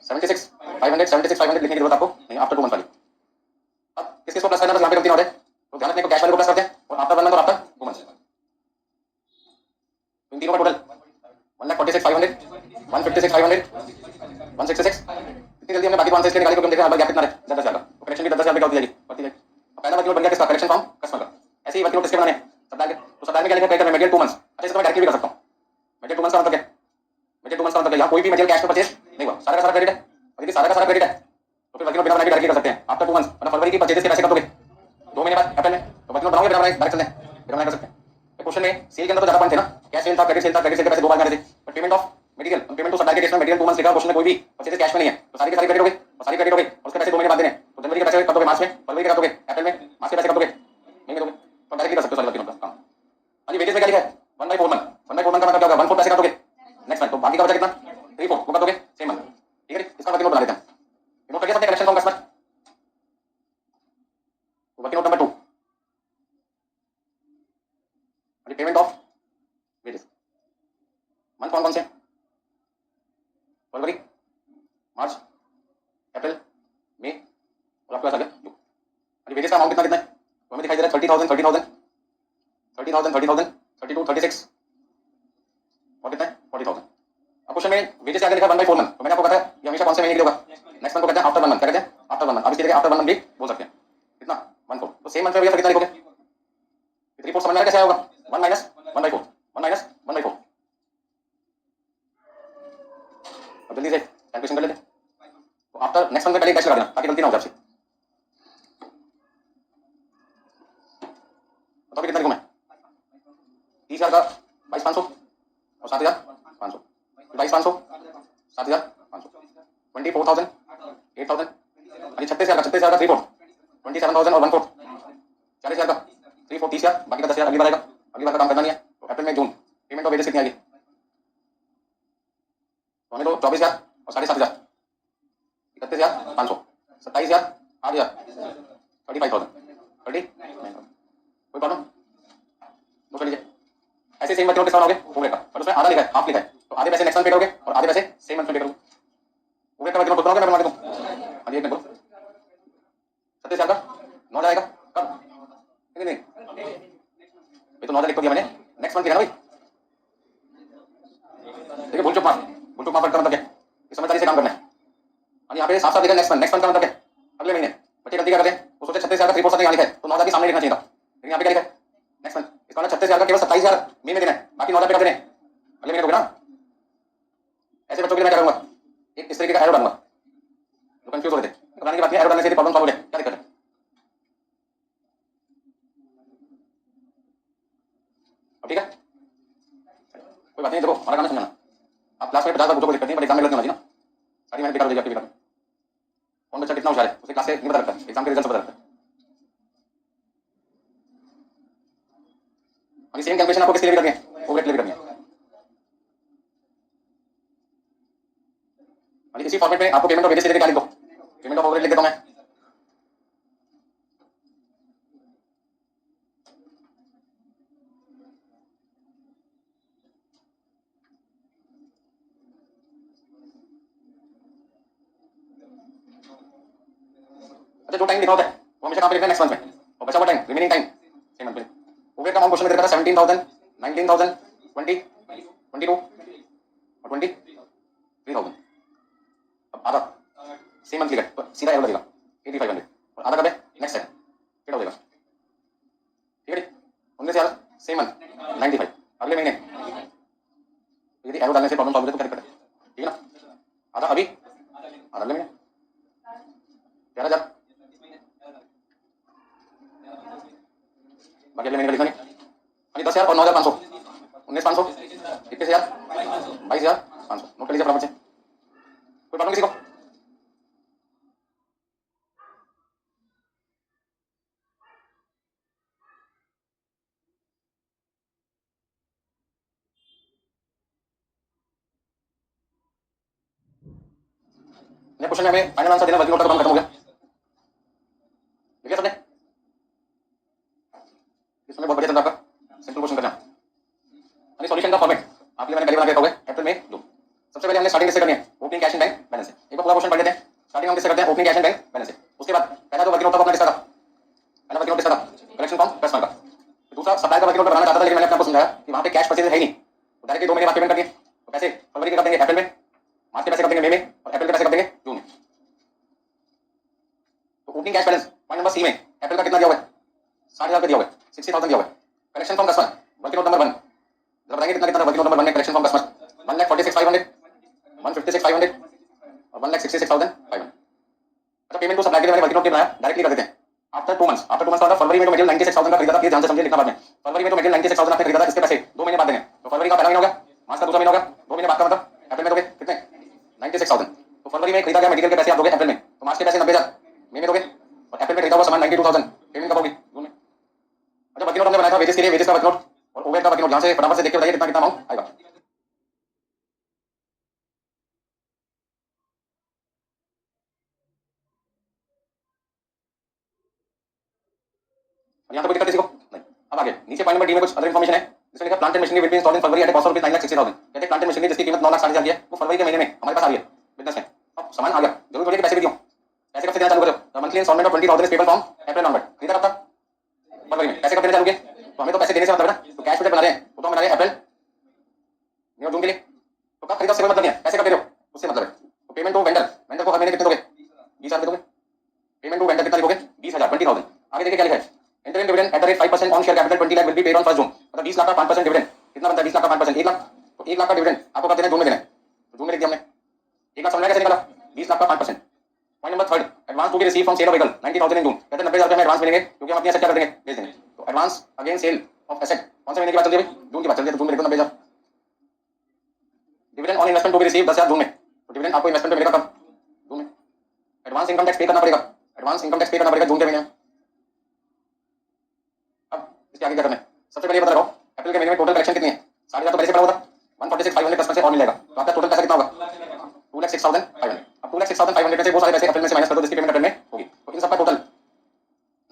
Speaker 1: 76,500, 76,500 लिखने की जरूरत आपको नहीं आफ्टर 2 मंथ वाली। अब किस किस को प्लस करना है, बस यहाँ पे गलती ना हो जाए, तो ध्यान रखने को कैश वाले को प्लस करते हैं और आफ्टर 1 मंथ और आफ्टर 2 मंथ। इन तीनों का टोटल 1,46,500, 1,56,500, 166। इतनी जल्दी हमने बाकी 2 आंसर इसलिए निकाले क्योंकि हम देख रहे हैं हमारा गैप कितना है 10,000 का। तो कलेक्शन भी 10,000 रुपये का होती जाएगी, बढ़ती जाएगी। अब पहला वर्किंग नोट बन गया किसका, कलेक्शन फ्रॉम कस्टमर का। ऐसे ही वर्किंग नोट किसके बनाने हैं, सप्लायर के। तो सप्लायर में क्या लिखा है, क्रेडिट मटेरियल 2 मंथ्स। अच्छा इसको मैं डायरेक्टली भी कर सकता हूँ, मटेरियल 2 मंथ्स का मतलब क्या है, मटेरियल 2 मंथ्स का मतलब यहाँ कोई भी मटेरियल कैश में परचेज नहीं हुआ, सारा का सारा क्रेडिट है। और यदि सारा का सारा क्रेडिट है तो फिर वर्किंग नोट बिना बनाए भी डायरेक्टली कर सकते हैं आफ्टर 2 मंथ्स। मतलब फरवरी की परचेजेस के पैसे कब दोगे, 2 महीने बाद अप्रैल में। तो वर्किंग नोट बनाओगे बिना बनाए डायरेक्ट चलते हैं, बिना बनाए कर सकते हैं। क्वेश्चन में सेल के अंदर तो ज्यादा पॉइंट थे ना, कैश सेल था, क्रेडिट सेल था, क्रेडिट सेल के पैसे 2 बार में थे। But payment of material, payment to supplier के केस में मटेरियल 2 मंथ्स लिखा, क्वेश्चन में कोई भी परचेज कैश में नहीं है, तो सारी की सारी क्रेडिट हो गई और सारी क्रेडिट हो गई और उसके पैसे 2 महीने बाद देने। तो जनवरी के पैसे कब दोगे, मार्च में, फरवरी के कब दोगे, अप्रैल में, मार्च के पैसे कब दोगे, मई में दोगे। तो डायरेक्टली कर सकते हो सारी वर्किंग नोट का काम। अभी वेजेस में क्या लिखा है 1/4 मंथ, 1/4 मंथ का मतलब क्या होगा, 1/4 पैसे कब दोगे नेक्स्ट मंथ। तो बाकी का बचा कितना 3/4 वो कब दोगे सेम मंथ। ठीक है, इसका वर्किंग नोट बना लेते हैं। नोट करिए सबने collection from customer. Working note number 2, payment of wages. Month कौन कौन से, फरवरी, मार्च, अप्रैल, मई और आपके पास आ गया जून। अभी वेजेस का अमाउंट कितना कितना है, तो हमें दिखाई दे रहा है 30,000, 30,000, 30,000, 30,000, 32, 36 और कितना है 40,000। अब क्वेश्चन में वेजेस आगे लिखा 1/4 मंथ, तो मैंने आपको बताया ये हमेशा कौन से महीने के लिए होगा, नेक्स्ट मंथ को कहते हैं आफ्टर 1 मंथ, क्या कहते हैं आफ्टर 1 मंथ। अब इसकी जगह आफ्टर 1 मंथ भी बोल सकते हैं। कितना 1/4, तो सेम मंथ में भैया कितना लिखोगे, 3/4 समझ में आ रहा है कैसे आएगा, 1 माइनस 1/4, 1 माइनस 1/4। अब जल्दी से कैलकुलेशन कर लेते हैं। तो आफ्टर नेक्स्ट मंथ में पहले कैश लगा देना ताकि गलती ना हो जाए आपसे। बताओ कितना लिखूं मैं, 30,000 का 22,500 और 7,500, 22,500, 7,500, 24,000, 8,000, अरे 36,000 का 36,000 का 3/4, 27,000 और 1/4, 40,000 का 3/4, 30,000, बाकी का 10,000 अगली बार आएगा। अगली बार का काम करना नहीं है। तो अप्रैल में जून पेमेंट ऑफ वेजेस कितनी आएगी, तो हमें तो 24,000 और 7,500, 31,500, 27,000, 8,000, 35,000, 39,000। कोई प्रॉब्लम, नोट कर लीजिए। ऐसे सेम वर्किंग नोट किसका बनाओगे, पूरे का, पर उसमें आधा लिखा है, हाफ लिखा है, तो आधे पैसे नेक्स्ट मंथ पे करोगे और आधे पैसे सेम मंथ में पे करोगे। पूरे का वर्किंग नोट बनाओगे, मैं बना देता हूं। हाँ जी एक मिनट बोलो, 37,000 का 9 जाएगा कब, नहीं नहीं ये तो 9 लिख तो दिया मैंने, नेक्स्ट मंथ लिखा ना भाई। देखिए भूल चुक माफ, भूल चुक माफ का मतलब क्या, इस समझदारी से काम करना है। हाँ यहाँ पे साफ साफ लिखा नेक्स्ट मंथ, नेक्स्ट मंथ का मतलब क्या, अगले महीने। बच्चे गलती क्या करते हैं, वो सोचे 36,000 का 3/4 यहाँ लिखा है तो 9,000 के सामने लिखना चाहिए था, लेकिन यहाँ पे क्या लिखा है नेक्स्ट मंथ। इसका मतलब 36,000 का केवल 27,000 मई में देना है, बाकी 9,000 पे कर देने हैं अगले महीने दोगे ना। ऐसे बच्चों के लिए मैं क्या करूंगा, एक इस तरीके का एरो डालूंगा, जो कंफ्यूज हो रहे थे। घबराने की बात नहीं, एरो डालने से प्रॉब्लम सॉल्व हो जाए, क्या दिक्कत है। अब ठीक है कोई बात नहीं, देखो हमारा काम है समझाना। आप क्लास में 50 बार पूछो कोई दिक्कत नहीं, पर एग्जाम में गलत नहीं होना चाहिए ना, सारी मेहनत बेकार हो जाएगी आपकी बेकार। कौन बच्चा कितना होशियार है उसे क्लास से नहीं पता लगता, एग्जाम के रिजल्ट से पता लगता है। अभी सेम कैलकुलेशन आपको किसके लिए भी करनी है, ओवरहेड के लिए भी करनी है। अभी इसी फॉर्मेट में आपको पेमेंट ऑफ वेजेस के लिए लिख दो, पेमेंट ऑफ ओवरहेड लिख देता हूं मैं। अच्छा जो टाइम लिखा होता है वो हमेशा कहां पे लिखना है, नेक्स्ट मंथ में, और बचा हुआ time remaining time same month में। ओवरहेड का अमाउंट क्वेश्चन में दे रखा था 17,000, 19,000, 20, 22 और 23,000। अब आधा सेम मंथ लिखा है तो सीधा एरो लगेगा 8,500 और आधा कब है नेक्स्ट है, क्या हो जाएगा। ठीक है उनमें से आधा सेम मंथ 95। बाकी अगले महीने का लिखना नहीं। यानी 10,000 और 9,500, 19,500, 21,000, 22,500। नोट कर लीजिए फटाफट से। कोई प्रॉब्लम किसी को? क्वेश्चन में हमें फाइनल आंसर देना, वर्किंग नोट का काम खत्म हो गया। ठीक है सबने? इसमें बहुत बढ़िया चल रहा आपका सिंपल क्वेश्चन करना। यानी सॉल्यूशन का फॉर्मेट आपके लिए मैंने पहले बना के रखा हुआ है, अप्रैल में जून। सबसे पहले हमने स्टार्टिंग किससे करनी है? Opening cash and bank balance से। एक बार पूरा क्वेश्चन पढ़ लेते हैं। स्टार्टिंग हम किससे करते हैं? Opening cash and bank balance से। उसके बाद पहला जो वर्किंग नोट था अपना किसका था? पहला वर्किंग नोट किसका था? कलेक्शन फ्रॉम कस्टमर का। दूसरा सप्लाई का वर्किंग नोट बनाना चाहता था, लेकिन मैंने आपको समझाया कि वहां पे कैश परचेज है ही नहीं, तो डायरेक्टली 2 महीने बाद पेमेंट करनी है। तो पैसे फरवरी के कब देंगे? अप्रैल में। मार्च के पैसे कब देंगे? मई में। और अप्रैल के पैसे कब देंगे? जून में। तो opening cash balance point number C में अप्रैल का कितना दिया हुआ है? 60,000 दिया हुआ है, 60,000 दिया हुआ है। Collection from customer working note number 1, जरा बताएंगे कितना कितना वर्किंग नोट नंबर 1 में कलेक्शन फ्रॉम कस्टमर? 1,46,500, 156,500 और 1,66,500। अच्छा, पेमेंट को सप्लाई के लिए मैंने वर्किंग नोट बनाया, डायरेक्टली कर देते हैं। आफ्टर 2 मंथ्स, आफ्टर 2 मंथ्स का फरवरी में जो मटेरियल 96,000 का खरीदा था, प्लीज ध्यान से समझिए, लिखना बाद में। फरवरी में जो मटेरियल 96,000 आपने खरीदा था, इसके पैसे 2 महीने बाद देंगे। तो फरवरी का पहला महीना हो गया, मार्च का दूसरा महीना हो गया, 2 महीने बाद का मतलब अप्रैल में दोगे कितने? 96,000। तो फरवरी में खरीदा गया मटेरियल के पैसे आप दोगे अप्रैल में, तो मार्च के पैसे 90,000 मई में दोगे, और अप्रैल में खरीदा हुआ सामान 92,000 पेमेंट कब होगी? जून में। अच्छा, वर्किंग नोट हमने बनाया था वेजेस के लिए, वेजेस का वर्किंग नोट और ओवरहेड का वर्किंग नोट। यहाँ से फटाफट से देख के बताइए कितना कितना अमाउंट आएगा। यहाँ तो कोई दिक्कत किसी को नहीं। अब आगे नीचे पॉइंट नंबर डी में कुछ अदर इन्फॉर्मेशन है, जिसमें लिखा plant and machinery will be installed in February at a cost of ₹9,60,000। कहते हैं प्लांट एंड मशीनरी जिसकी कीमत 9,60,000 की है, वो फरवरी के महीने में हमारे पास आ रही है बिजनेस में। अब सामान आ गया, जरूर थोड़ी पैसे भी दियो। पैसे कब से देना चालू करो? Monthly instalment of 20,000 is payable from April onward. खरीदा कब तक? फरवरी में। पैसे कब देना चालू किए? तो हमें तो पैसे देने से मतलब है ना, तो कैश बजट बना रहे हैं, वो तो हम बना रहे हैं अप्रैल मई और जून के लिए। तो कब खरीदा उससे कोई मतलब नहीं है, पैसे कब दे रहे हो उससे मतलब है। तो पेमेंट टू वेंडर, वेंडर को हर महीने कितने दोगे? 20,000 दोगे। पेमेंट टू वेंडर कितना लिखोगे? 20,000, 20,000। आगे देखिए क्या लिखा है, interim dividend at the rate 5% on share capital 20 lakh will be paid on 1 June. मतलब 20 लाख का 5% डिविडेंड कितना बनता है? 20 लाख का 5%, 1 लाख। तो 1 लाख का डिविडेंड आपको कब देना है? जून में देना है। तो जून में लिख दिया हमने। 1 लाख समझ में कैसे निकाला? 20 लाख का 5%। Point number 3, advance to be receive from sale of vehicle 90,000 in June. कहते हैं 90,000 में एडवांस मिलेंगे, क्योंकि हम अपनी एसेट क्या कर देंगे? बेच देंगे। तो advance again sale of asset कौन से महीने की बात चल रही है? जून की बात चल रही है, तो जून में लिख दो 90,000। Dividend on investment to be receive 10,000 जून में। तो डिविडेंड आपको इन्वेस्टमेंट में मिलेगा कब? जून में। एडवांस इनकम टैक्स पे करना पड़ेगा, एडवांस इनकम टैक्स पे करना पड़ेगा जून के महीने में। अब इसके आगे क्या करना है? सबसे पहले ये पता लगाओ अप्रैल के महीने में टोटल कलेक्शन कितनी है? 60,000 तो पहले से पड़ा हुआ था, 146,500 कस्टमर से और मिलेगा, तो आपका टोटल पैसा कितना होगा? 2,06,500। अब 2,06,500 में से वो सारे पैसे अप्रैल में से माइनस कर दो जिसकी पेमेंट अप्रैल में होगी। तो इन सबका टोटल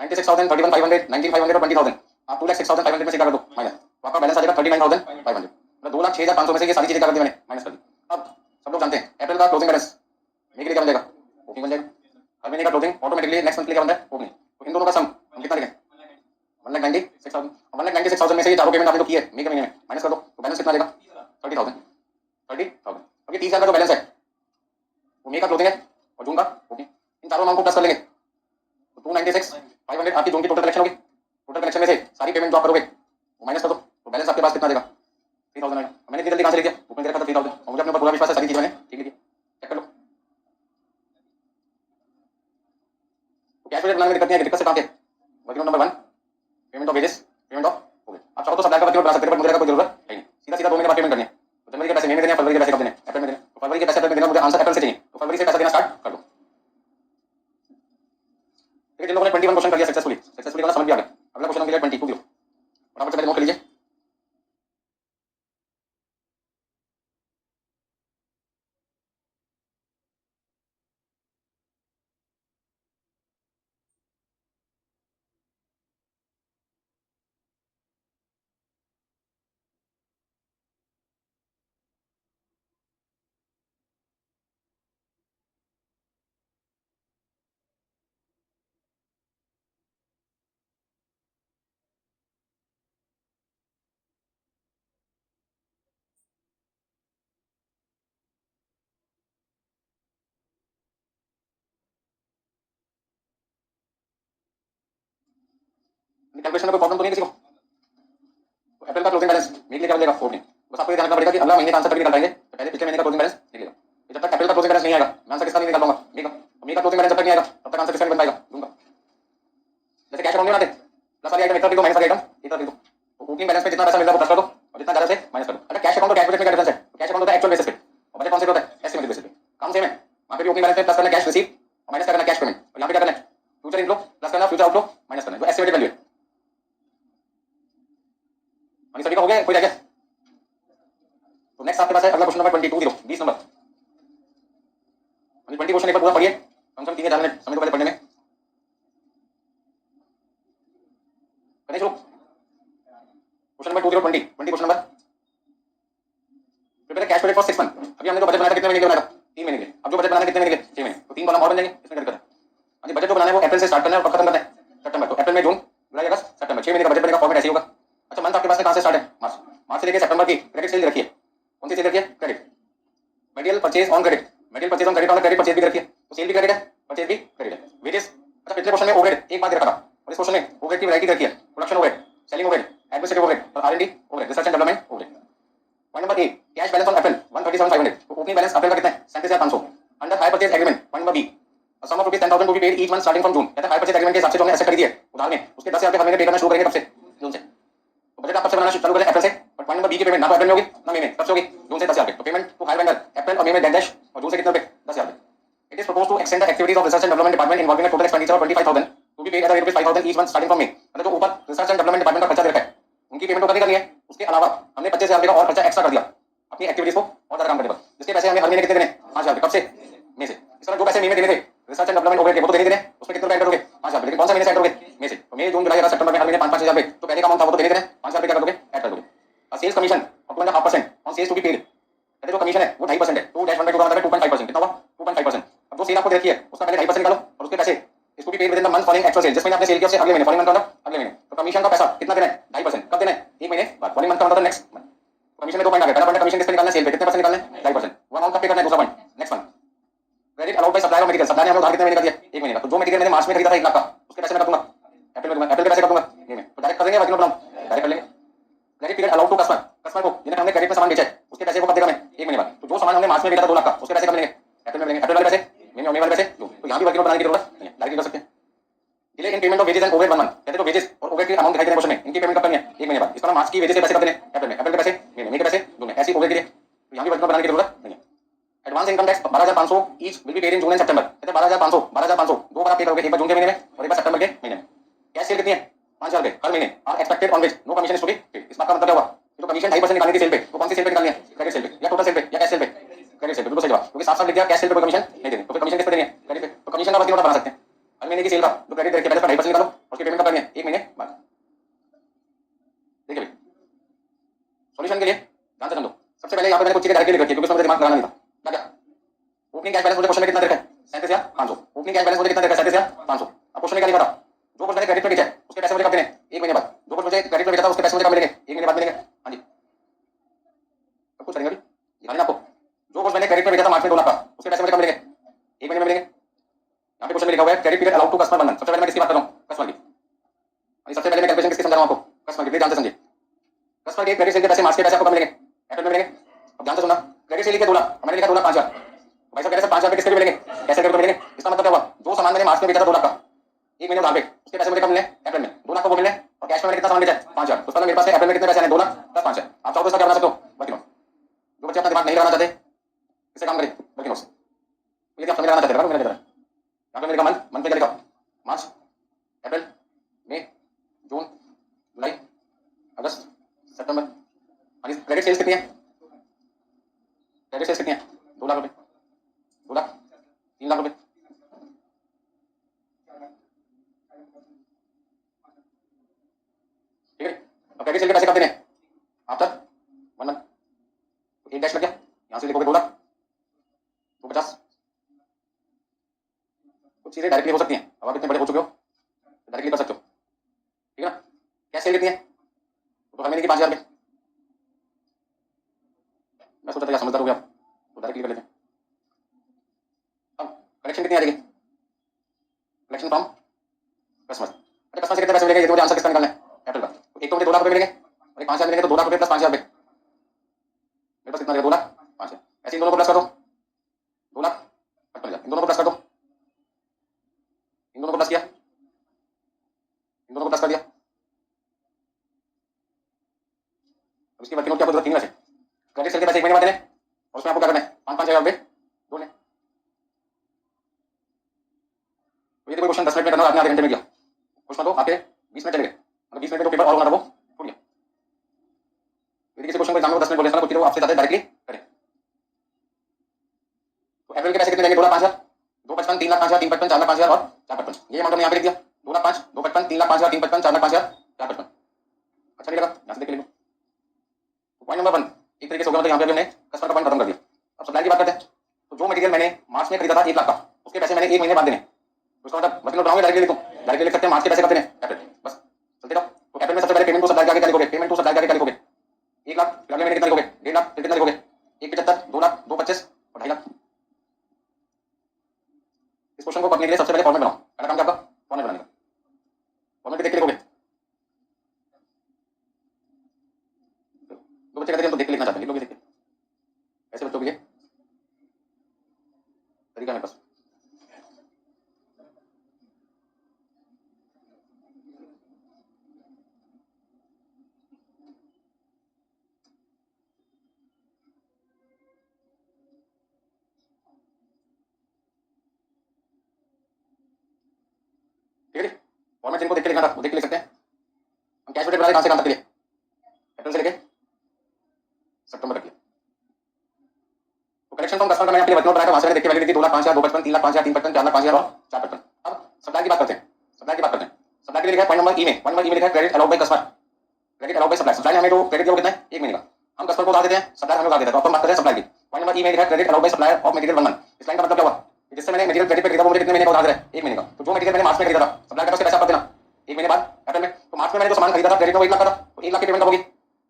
Speaker 1: 96,000, 31,500, 19,500 और 20,000। आप 2,06,500 में से क्या कर दो माइनस, तो आपका बैलेंस आ जाएगा 39,500। मतलब 2,06,500 में से ये सारी चीजें क्या कर दी मैंने? माइनस कर दी। अब सब लोग जानते हैं अप्रैल का क्लोजिंग बैलेंस मई के लिए क्या बन जाएगा? ओपनिंग बन जाएगा। हर महीने का क्लोजिंग ऑटोमेटिकली नेक्स्ट मंथ के लिए क्या बनता है? ओपनिंग। तो इन दोनों का सम हम कितना लिखें? 1,96,000। 1,96,000 में से ये चारों पेमेंट आपने तो की है मई के महीने में, माइनस कर दो, तो बैलेंस कितना आ जाएगा? 30,000। 30,000 क्योंकि 30,000 का जो बैलेंस है वो मई का क्लोजिंग है और जून का ओपनिंग। इन चारों अमाउंट को प्लस कर लेंगे तो 2,96,500 आपकी जून की टोटल कलेक्शन होगी। टोटल कलेक्शन में से सारी पेमेंट जो आप करोगे वो माइनस कर दो, तो बैलेंस आपके पास कितना देगा? 3,000 आएगा। मैंने इतनी जल्दी कहाँ से लिख दिया? बुक में देखा था 3,000, और मुझे अपने ऊपर पूरा विश्वास है, सारी चीजें मैंने ठीक लिखी। चेक कर लो। तो कैश बजट बनाने में दिक्कत नहीं है, दिक्कत से कहाँ के? Working number 1 payment of wages, payment of हो गए। आप चाहो तो सप्लाई का वर्किंग बना सकते हैं, बट मुझे कोई जरूरत है नहीं। सीधा सीधा 2 महीने बाद पेमेंट करनी है। तो जनवरी के पैसे मई में देने हैं, फरवरी के पैसे कब देने हैं? अप्रैल में देने हैं। तो फरवरी के पैसे अप्रैल में देना, मुझे आंसर अप्रैल से चाहिए, तो फरवरी से पैसा देना स्टार्ट कर दो। ठीक है, जिन लोगों ने 21 क्वेश्चन कर लिया सक्सेसफुली, सक्सेसफुली वाला समझ भी आ गया। अगला क्वेश्चन हम ले 22 फटाफट से पहले नोट कर लीजिए। कैलकुलेशन में कोई प्रॉब्लम तो नहीं किसी को? तो अप्रैल का क्लोजिंग बैलेंस मई के लिए क्या बनेगा? ओपनिंग। बस आपको ये ध्यान रखना पड़ेगा कि अगला महीने का आंसर कभी निकाल पाएंगे तो पहले पिछले महीने का क्लोजिंग बैलेंस निकलेगा। जब तक अप्रैल का क्लोजिंग बैलेंस नहीं आएगा मैं आंसर किसका नहीं निकाल पाऊंगा? मई का। तो मई का क्लोजिंग बैलेंस जब तक नहीं आएगा तब तक आंसर किसका नहीं बन पाएगा? जून का। जैसे कैश अकाउंट नहीं बनाते, प्लस वाली आइटम एक तरफ लिख दो, माइनस वाली आइटम एक तरफ लिख दो। ओपनिंग बैलेंस पे जितना पैसा मिल रहा है वो प्लस कर दो और जितना ज्यादा से माइनस कर दो। अच्छा कैश अकाउंट और कैश बजट में क्या डिफरेंस है? कैश अकाउंट होता है एक्चुअल बेसिस पे और बजट कौन से होता है? एस्टिमेटेड बेसिस पे। काम सेम है, वहां पे भी ओपनिंग बैलेंस पे प्लस करना कैश रिसीव और माइनस करना कैश पेमेंट, और यहाँ पे क्या करना है? फ्यूचर इनफ्लो प्लस करना फ्यूचर आउटफ्लो माइनस करना, जो एस्टिमेटेड वैल्यू है। सभी का हो गया, कोई रह गया? तो नेक्स्ट आपके पास है अगला क्वेश्चन नंबर 22 20 नंबर। 20 क्वेश्चन एक बार पूरा पढ़िए, कम से कम 3 या 4 मिनट समय तो पहले पढ़ने में। करें शुरू। Question number 20 question number. Prepare cash budget for 6 month. अभी हमने जो बजट बनाया था कितने महीने के लिए बनाया था? 3 महीने के लिए। अब जो बजट बनाना है कितने महीने के लिए? 6 महीने। तो 3 कॉलम और बन जाएंगे, इसमें क्या दिक्कत है? हाँ जी, बजट जो बनाना है वो अप्रैल से स्टार्ट करना है और कब खत्म करना है? सितंबर। तो अप्रैल में जून जुलाई अगस्त सितंबर 6 महीने का बजट बनेगा, फॉर्मेट ऐसे ही होगा। अच्छा मंथ आपके पास कहां से स्टार्ट है? मार्च। मार्च से लेकर सितंबर की क्रेडिट सेल रखिए। कौन सी सेल रखिए? Credit. Material purchase on credit, material purchase on credit और क्रेडिट परचेज भी रखिए। तो सेल भी क्रेडिट है, परचेज भी क्रेडिट है। वेजेस, अच्छा पिछले क्वेश्चन में ओवरहेड एक बात दे रखा था और इस क्वेश्चन में ओवरहेड की वैरायटी रखी है। Production overhead, selling overhead, administrative overhead और R and D overhead, research and development overhead. Point number A, cash balance on April 137,500। तो ओपनिंग बैलेंस अप्रैल का कितना है? 37,500। Under hire purchase agreement. Point number B, sum of rupees 10,000 to be paid each month starting from June. कहता है higher purchase agreement के हिसाब से जो हमने एसेट खरीदी है उधार में, उसके 10,000 रुपए हर महीने पे करना शुरू करेंगे कब से? जून से। तो बजट आप कब से बनाना चालू करें? अप्रैल से। और पॉइंट नंबर बी की पेमेंट ना तो अप्रैल में होगी ना मई में, कब से होगी? जून से 10,000 रुपए। तो पेमेंट टू हायर वेंडर अप्रैल और मई में डैश और जून से कितने रुपए? 10,000 रुपए। It is proposed to extend the activities of research and development department involving a total expenditure of 25,000 to be paid at the rate of 5,000 each month starting from May। मतलब जो ऊपर रिसर्च एंड डेवलपमेंट डिपार्टमेंट का खर्चा दे रखा है उनकी payment तो करनी है, उसके अलावा हमने 25,000 का और खर्चा एक्स्ट्रा कर दिया अपनी एक्टिविटीज को और ज्यादा काम करने पर, जिसके पैसे हमें हर महीने कितने देने? 5,000। कब से? मई से। इस तरह जो पैसे मई में देने थे रिसर्च एंड डेवलपमेंट ओवरहेड के वो तो देने देने, उसमें कितने रुपए ऐड करोगे? 5,000। लेकिन कौन सा महीने से ऐड करोगे? मई से। तो मई जून जुलाई अगस्त सितंबर में हर महीने 5,500 रुपए तो पहले का अमाउंट था वो तो देने देने, 5,000 रुपए क्या कर दोगे? ऐड कर दोगे। और sales commission of 2.5% on sales to be paid, कहते जो कमीशन है वो 2.5% है। 2-1/2 का मतलब 2.5%। कितना हुआ? 2.5%। अब जो सेल आपको दे रखी है उसका पहले 2.5% निकालो और उसके पैसे इसको भी paid within the month following actual sale. जिस महीने आपने सेल किया उससे अगले महीने, फॉलोइंग मंथ का मतलब अगले महीने। तो कमीशन का पैसा कितना देना है? 2.5%। कब देना है? 1 महीने बाद। फॉलोइंग मंथ का मतलब नेक्स्ट मंथ। कमीशन में 2 पॉइंट आ गए। पहला पॉइंट कमीशन किससे निकालना है? सेल पे। कितने परसेंट निकालना है? 2.5%। वो अमाउंट कब पे करना है? दूसरा point next month. Credit allowed by supplier of material. Supplier ने हमें उधार कितने महीने का दिया? 1 महीने का। तो जो मटेरियल मैंने मार्च में खरीदा था 1 लाख का, उसके पैसे मैं कब दूंगा? अप्रैल में दूंगा। अप्रैल के पैसे कब दूंगा? मई में। तो डायरेक्ट कर देंगे, वर्किंग नोट बनाऊं? डायरेक्ट कर लेंगे। Credit period allowed to customer, customer को जिन्हें हमने क्रेडिट में सामान बेचा है उसके पैसे को कब देगा? मैं 1 महीने बाद। तो जो सामान हमने मार्च में बेचा था 2 लाख का, उसके पैसे कब मिलेंगे? अप्रैल में मिलेंगे। अप्रैल वाले पैसे मई में, मई वाले पैसे जून। तो यहाँ भी वर्किंग नोट बनाने की जरूरत नहीं है, डायरेक्ट कर सकते हैं। Delay in payment of wages and overhead 1 month. कहते हैं वेजेस और ओवरहेड की अमाउंट दिखाई देने क्वेश्चन में, इनकी पेमेंट कब करनी है? 1 महीने बाद। इस तरह मार्च की वेजेस के पैसे कब देने? अप्रैल में। अप्रैल के पैसे मई में, मई के पैसे जून में। ऐसी ओवरहेड के लिए तो यहाँ भी वर्किंग नोट बनाने की जरूरत नहीं है। Advance income tax 12,500 each will be paid in June and September. कहते हैं 12,500 दो बार आप पे करोगे, एक बार जून के महीने में और एक बार सितंबर के महीने में। कैश सेल कितनी है? 5,000 रुपए हर महीने are expected on which no commission is to be paid. इस बात का मतलब क्या हुआ? ये तो कमीशन 2.5% निकालनी थी सेल पे, तो कौन सी सेल पे निकालनी है? क्रेडिट सेल पे या टोटल सेल पे या कैश सेल पे? क्रेडिट सेल पे। बिल्कुल सही जवाब, क्योंकि साफ साफ लिख दिया कैश सेल पे कोई कमीशन नहीं देनी, तो फिर कमीशन किस पे देनी है? क्रेडिट पे। तो कमीशन का वर्किंग नोट बना सकते हैं। हर महीने की सेल का जो क्रेडिट रखिए पहले 2.5% निकालो और उसकी पेमेंट कब करनी है? 1 महीने बाद। देखिए भाई सॉल्यूशन के लिए ध्यान से समझो। सबसे पहले यहाँ पे मैंने कुछ चीजें डायरेक्टली लिख रखी है क्योंकि उसमें मुझे दिमाग लगाना नहीं था। क्या क्या? ओपनिंग कैश बैलेंस मुझे क्वेश्चन में कितना दे रखा है? 37,500। ओपनिंग कैश बैलेंस मुझे कितना दे रखा है? 37,500। अब क्वेश्चन में क्या लिखा था? जो कुछ मैंने क्रेडिट पे बेचा है उसके पैसे मुझे कब देने? 1 महीने बाद। जो कुछ मुझे क्रेडिट पे बेचा था उसके पैसे मुझे कब मिलेंगे? 1 महीने बाद मिलेंगे। हाँ जी, सब कुछ करेंगे अभी, दिखा देना आपको। जो कुछ मैंने क्रेडिट पे बेचा था मार्च में 2 लाख का, उसके पैसे मुझे कब मिलेंगे? 1 महीने में मिलेंगे। यहाँ पे क्वेश्चन में लिखा हुआ है credit period allowed to customer 1 month. सबसे पहले मैं किसकी बात कर रहा हूँ? कस्टमर की। सबसे पहले मैं कैलकुलेशन किसकी समझा रहा हूँ आपको? कस्टमर की। ध्यान से समझिए। कस्टमर के क्रेडिट सेल के पैसे मार्च के पैसे आपको कब मिलेंगे? अप्रैल में मिलेंगे। अब ध्यान से सुनना, क्रेडिट सेल के 2 लाख, मैंने लिखा 2 लाख 5,000। भाई साहब कह रहे हैं 5,000 किसके भी मिलेंगे? कैसे करके मिलेंगे? इसका मतलब क्या हुआ? जो सामान मैंने मार्च में बेचा था 2 लाख का, 1 महीने उधार पे, उसके पैसे मुझे कब मिले? अप्रैल में। 2 लाख को वो मिले और कैश में मैंने कितना सामान बेचा है? 5,000। तो मेरे पास अप्रैल में कितने पैसे आने? 2 लाख प्लस 5,000। आप चाहो तो इसका क्या बना सकते हो? Working note. जो बच्चे अपना दिमाग नहीं लगाना चाहते इससे काम करें वर्किंग नोट। यदि आप समझ लगाना चाहते हैं मेरा यहाँ पे मेरे मंथ मंथ पे क्या लिखा? मार्च, अप्रैल, मई, जून, जुलाई, अगस्त, सितंबर। क्रेडिट सेल्स कितनी है? क्रेडिट सेल्स कितनी है? 2 लाख रुपए, 2 लाख, 3 लाख रुपए। ठीक है। अब क्रेडिट सेल के पैसे कब देने हैं? After 1 month. तो एक डैश लग गया, यहाँ से लिखोगे 2 लाख, 250। कुछ चीजें डायरेक्टली हो सकती हैं, अब आप इतने बड़े हो चुके हो डायरेक्टली कर सकते हो। ठीक है ना? कैश सेल कितनी है? तो हर महीने की 5,000 रुपए। मैं सोचा था क्या समझदार हो गया आप, तो डायरेक्टली कर लेते हैं। अब कलेक्शन कितनी आ जाएगी? Collection from customer. अच्छा कस्टमर से कितने पैसे मिलेंगे? ये तो मुझे आंसर किसका निकालना है? अप्रैल का। तो एक तो मुझे 2 लाख रुपए मिलेंगे और एक 5,000 मिलेंगे, तो 2 लाख रुपए प्लस 5,000 रुपए। मेरे पास कितना रहेगा? 2 लाख 5,000। ऐसे इन दोनों को प्लस कर दो, 2,58,000। इन दोनों को प्लस कर दो, इन दोनों को प्लस किया, इन दोनों को प्लस कर दिया, उसकी वर्किंग नोट की आपको जरूरत 3 है। क्रेडिट सेल के पैसे 1 महीने बाद देने और उसमें आपको क्या करना है 5,000 रुपए जोड़ने। तो ये कोई क्वेश्चन 10 मिनट में करना आपने आधे घंटे में किया, क्वेश्चन तो आपके 20 मिनट चले गए, मतलब 20 मिनट में जो पेपर और होना था वो छूट गया। यदि किसी क्वेश्चन को एग्जाम में 10 मिनट बोले तो आपसे ज्यादा डायरेक्टली करें। तो अप्रैल के पैसे कितने देंगे 2,05,000, 2,55,000, 3,05,000, 3,55,000, 4,05,000 और 4,55,000। ये अमाउंट हमने यहाँ पे लिख दिया 2,05,000, 2,55,000, 3,05,000, 3,55,000, 4,05,000, 4,55,000। अच्छा नहीं लगा? यहाँ से देख के लिखो। पॉइंट नंबर 1 एक तरीके से हो गया, मतलब यहाँ पे हमने कस्टमर का पॉइंट खत्म कर दिया। अब सप्लाई की बात करते हैं। तो जो मटेरियल मैंने मार्च में खरीदा था 1 लाख का, उसके पैसे मैंने 1 महीने बाद देने। तो उसका मतलब वर्किंग नोट बनाओगे डायरेक्टली लिखो, डायरेक्टली लिख सकते हैं मार्च के पैसे कब देने अप्रैल, बस चलते जाओ। तो अप्रैल में सबसे पहले पेमेंट टू सप्लाई के आगे क्या लिखोगे, पेमेंट टू सप्लाई के आगे क्या लिखोगे 1 लाख, फिर अगले महीने कितना लिखोगे 1.5 लाख, फिर कितना लिखोगे 1,75,000, 2 लाख, 2,25,000 और 2.5 लाख। इस क्वेश्चन को करने के लिए सबसे पहले फॉर्मेट बनाओ, पहला काम क्या आपका फॉर्मेट बनाने का। फॉर्मेट देख के लिखोगे। तो बच्चे कहते हैं हम तो देख के लिखना चाहते हैं, लिख लोगे देख के। ऐसे बच्चों के लिए तरीका मेरे पास। ठीक है, फॉर्मेट जिनको देख के लिखना था वो देख के लिख सकते हैं। हम कैश बजट बना रहे कहां से कहां तक के लिए, अप्रैल से लेके सितंबर तक के। तो कलेक्शन फ्रॉम कस्टमर का मैंने आपके लिए वर्किंग नोट बनाया था, वहां से मैंने देख के वैलिडिटी 2,05,000, 2,55,000, 3,05,000, 3,55,000, 4,05,000 और 4,55,000। अब सप्लाई की बात करते हैं। सप्लाई की बात करते हैं। सप्लाई के लिए लिखा है पॉइंट नंबर ई में, पॉइंट नंबर ई में लिखा है credit allowed by customer, credit allowed by supply. Supply ने हमें जो क्रेडिट दिया वो कितना है 1 महीने का, हम कस्टमर को उधार देते हैं, सप्लाई हमें उधार देता है। तो अपन बात करते हैं सप्लाई की। पॉइंट नंबर ई में लिखा है credit allowed by supplier of material 1 month. इस लाइन का मतलब क्या हुआ, जिससे मैंने मटेरियल क्रेडिट पे खरीदा वो मुझे कितने महीने का उधार दे रहा है 1 महीने का। तो जो मटेरियल मैंने मार्च में खरीदा था, सप्लाई का उसके पैसा कब देना 1 महीने बाद अप्रैल में। तो मार्च में मैंने जो सामान खरीदा था क्रेडिट में वो 1 लाख का था, तो 1 लाख की पेमेंट कब होगी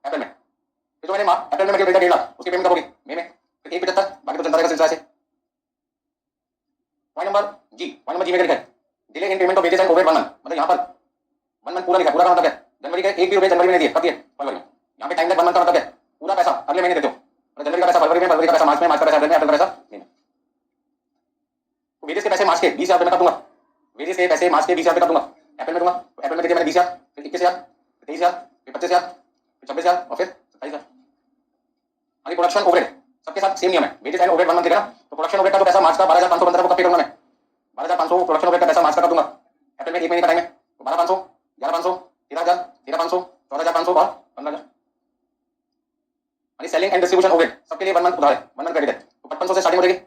Speaker 1: अप्रैल में। फिर जो मैंने अप्रैल में मटेरियल खरीदा 1.5 लाख, उसकी पेमेंट कब होगी मई में, फिर 1,75,000, बाकी तो चलता रहेगा सिलसिला से। पॉइंट नंबर जी, पॉइंट नंबर जी में लिखा है delay in payment of wages and overhead 1 month. मतलब यहाँ पर 1 मंथ पूरा लिखा है, पूरा का मतलब है जनवरी का एक भी रुपए जनवरी में नहीं दिए, कब दिए फरवरी में। यहाँ पे टाइम लैग 1 मंथ का मतलब है पूरा पैसा अगले महीने देते हो, मतलब जनवरी का पैसा फरवरी में, फरवरी का पैसा मार्च में, मार्च का पैसा अप्रैल में, अप्रैल का पैसा मई में। तो वेजेस के पैसे मार्च के 20,000 रुपए का दूंगा, वेजेस के पैसे मार्च के 20,000 रुपए का दूंगा अप्रैल में दूंगा। तो अप्रैल में दिए मैंने 20,000, फिर 21,000, फिर 23,000, फिर 25,000, फिर 26,000 और फिर 27,000। अभी प्रोडक्शन ओवरहेड सबके साथ सेम नियम है, वेजेस एंड ओवरहेड 1 मंथ देगा। तो प्रोडक्शन ओवरहेड का जो पैसा मार्च का 12,500 बनता है वो कब पे करूंगा मैं 12,500 प्रोडक्शन ओवरहेड का पैसा मार्च का कब दूंगा अप्रैल में, 1 महीने का टाइम है। तो 12,500, 11,500, 13,000, 13,500, 14,500 और 15,000। यानी सेलिंग एंड डिस्ट्रीब्यूशन ओवरहेड सबके लिए 1 मंथ उधार है, 1 मंथ क्रेडिट है। तो 5500 से स्टार्टिंग हो जाएगी।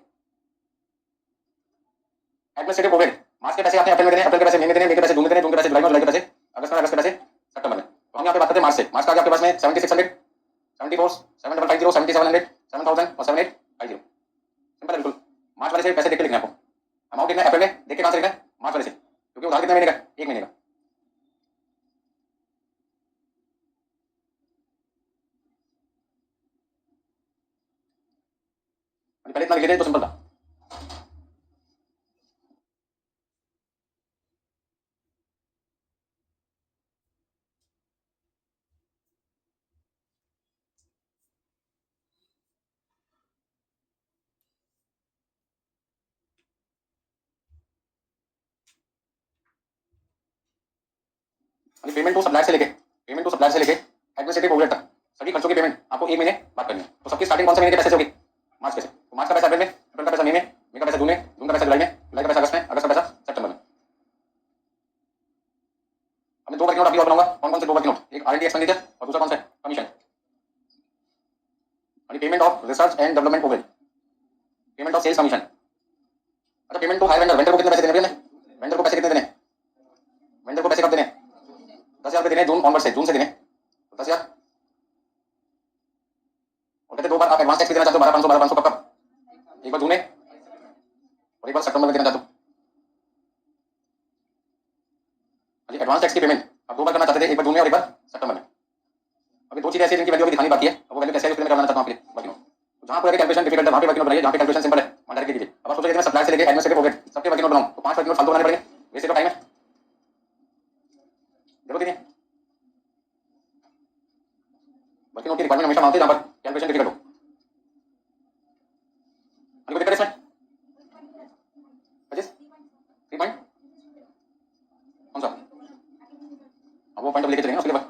Speaker 1: एडमिनिस्ट्रेटिव ओवरहेड मार्च के पैसे आपने अप्रैल में देने, अप्रैल के पैसे मई में देने, मई के पैसे जून में देने, जून के पैसे जुलाई में, जुलाई के पैसे अगस्त में, अगस्त के पैसे सितंबर में। तो हम यहाँ पे बात करते हैं मार्च से। मार्च का आपके पास में 76,600, 74, 7,550, 7,700, 7,000 और 7,850। सिंपल है बिल्कुल। मार्च वाले से पैसे देख के लिखना है आपको, अमाउंट लिखना है अप्रैल में देख के कहां से लिखना है मार्च वाले से, क्योंकि उधार कितने महीने का 1 महीने का। पहले इतना लिख लेते तो सिंपल था। पेमेंट टू सप्लायर से लेके, पेमेंट टू सप्लायर से लेके एडमिनिस्ट्रेटिव ओवरहेड तक सभी खर्चों की पेमेंट आपको 1 महीने बात करनी है। तो सबकी स्टार्टिंग कौन से महीने के पैसे से होगी मार्च के से। तो मार्च का पैसा अप्रैल में, अप्रैल का पैसा मई में, मई का पैसा जून में, जून का पैसा जुलाई में, जुलाई का पैसा अगस्त में, अगस्त का पैसा सितंबर में। हमने 2 वर्किंग नोट अभी और बनाऊंगा। कौन कौन से 2 वर्किंग नोट, एक R&D एक्सपेंडिचर और दूसरा कौन सा commission. Payment of research and development overhead, payment of sales commission. अच्छा payment to hire vendor, vendor को कितने पैसे देने हैं, वेंडर को पैसे कितने देने, वेंडर को पैसे कब देने 10,000 रुपए देने जून ऑनवर्ड से, जून से देने तो 10,000। और कहते 2 बार आप एडवांस टैक्स भी देना चाहते हो 12,500, 12,500 कब कब, एक बार जून में और एक बार सितंबर में देना चाहते हो। एडवांस टैक्स की पेमेंट आप 2 बार करना चाहते थे, एक बार जून में और एक बार सितंबर में। अभी 2 चीजें ऐसी जिनकी वैल्यू अभी दिखानी बाकी है, अब वो वैल्यू कैसे है उसके लिए मैं करवाना चाहता हूं आपके लिए वर्किंग नोट। जहां पूरा कैलकुलेशन डिफिकल्ट है वहां पे वर्किंग नोट बनाइए, जहां पे कैलकुलेशन सिंपल है वहां डायरेक्ट कीजिए। अब आप सोचोगे मैं सप्लाई से लेके एडमिनिस्ट्रेटिव ओवरहेड सबके वर्किंग नोट बनाऊं तो 5 वर्किंग नोट फालतू बनाने पड़ेंगे, वैसे तो टाइम है जरूरत नहीं है। वर्किंग नोट की रिक्वायरमेंट हमेशा मांगते हैं जहां पर कैलकुलेशन डिफिकल्ट हो। अभी कोई दिक्कत है इसमें 25 3 पॉइंट कौन सा, अब वो पॉइंट अब लेके चलेंगे उसके बाद।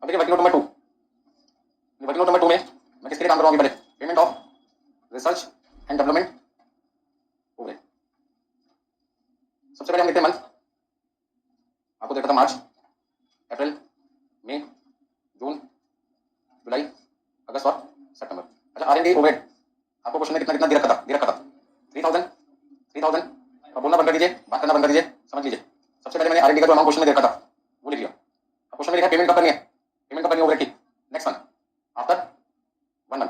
Speaker 1: अब देखिए वर्किंग नोट नंबर 2, करो आगे बढ़े। Payment of research and development overhead. सबसे पहले हम लिखते हैं मंथ, आपको देखा था मार्च, अप्रैल, मई, जून, जुलाई, अगस्त और सितंबर। अच्छा R&D ओवरहेड आपको क्वेश्चन में कितना कितना दे रखा था 3000 3000। अब बोलना बंद कर दीजिए, बात करना बंद कर दीजिए, समझ लीजिए। सबसे पहले मैंने R&D का जो अमाउंट क्वेश्चन में दे रखा था वो लिख लिया। अब क्वेश्चन में लिखा पेमेंट कब करनी है, पेमेंट कब करनी है ओवरहेड की, नेक्स्ट मंथ आफ्टर 1 मंथ।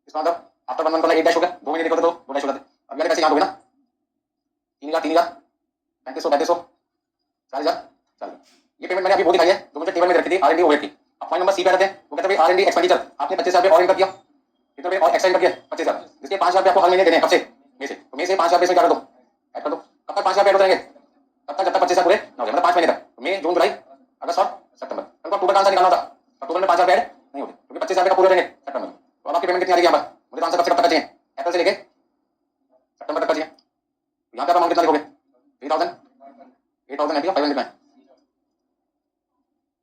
Speaker 1: इसका मतलब आफ्टर 1 मंथ का 1 डैश हो गया, 2 महीने देखो तो 2 डैश हो जाते। अब वाले पैसे यहाँ हो गए ना, 3000 3000 3500 3500 4000 4000। ये पेमेंट मैंने अभी वो दिखाई है जो मुझे टेबल में रखी थी R&D ओवरहेड की। अब पॉइंट नंबर सी पे आते हैं, वो कहते हैं R&D एक्सपेंडिचर आपने 25,000 और इनकम किया, कितना रुपए और एक्सटेंड कर दिया 25,000, जिसके 5,000 आपको हर महीने देने हैं। कब से, मई से, तो मई से 5,000 इसमें क्या कर दो, ऐड कर दो। कब तक 5,000 ऐड हो जाएंगे, तब तक जब तक 25,000 पूरे ना हो जाए, मतलब 5 महीने तक, मई जून जुलाई अगस्त और सितंबर। कल अक्टूबर का आंसर निकालना होता, अक्टूबर में 5,000 ऐड नहीं होते क्योंकि 25,000 का पूरे रहेंगे सितंबर में। तो अब आपकी पेमेंट कितनी आ रही है यहाँ पर, मुझे आंसर कब से कब तक चाहिए, अप्रैल से लेके सितंबर तक का चाहिए। तो यहाँ पे आप अमाउंट कितना लिखोगे, 3,000 8,000 एमपी 500 में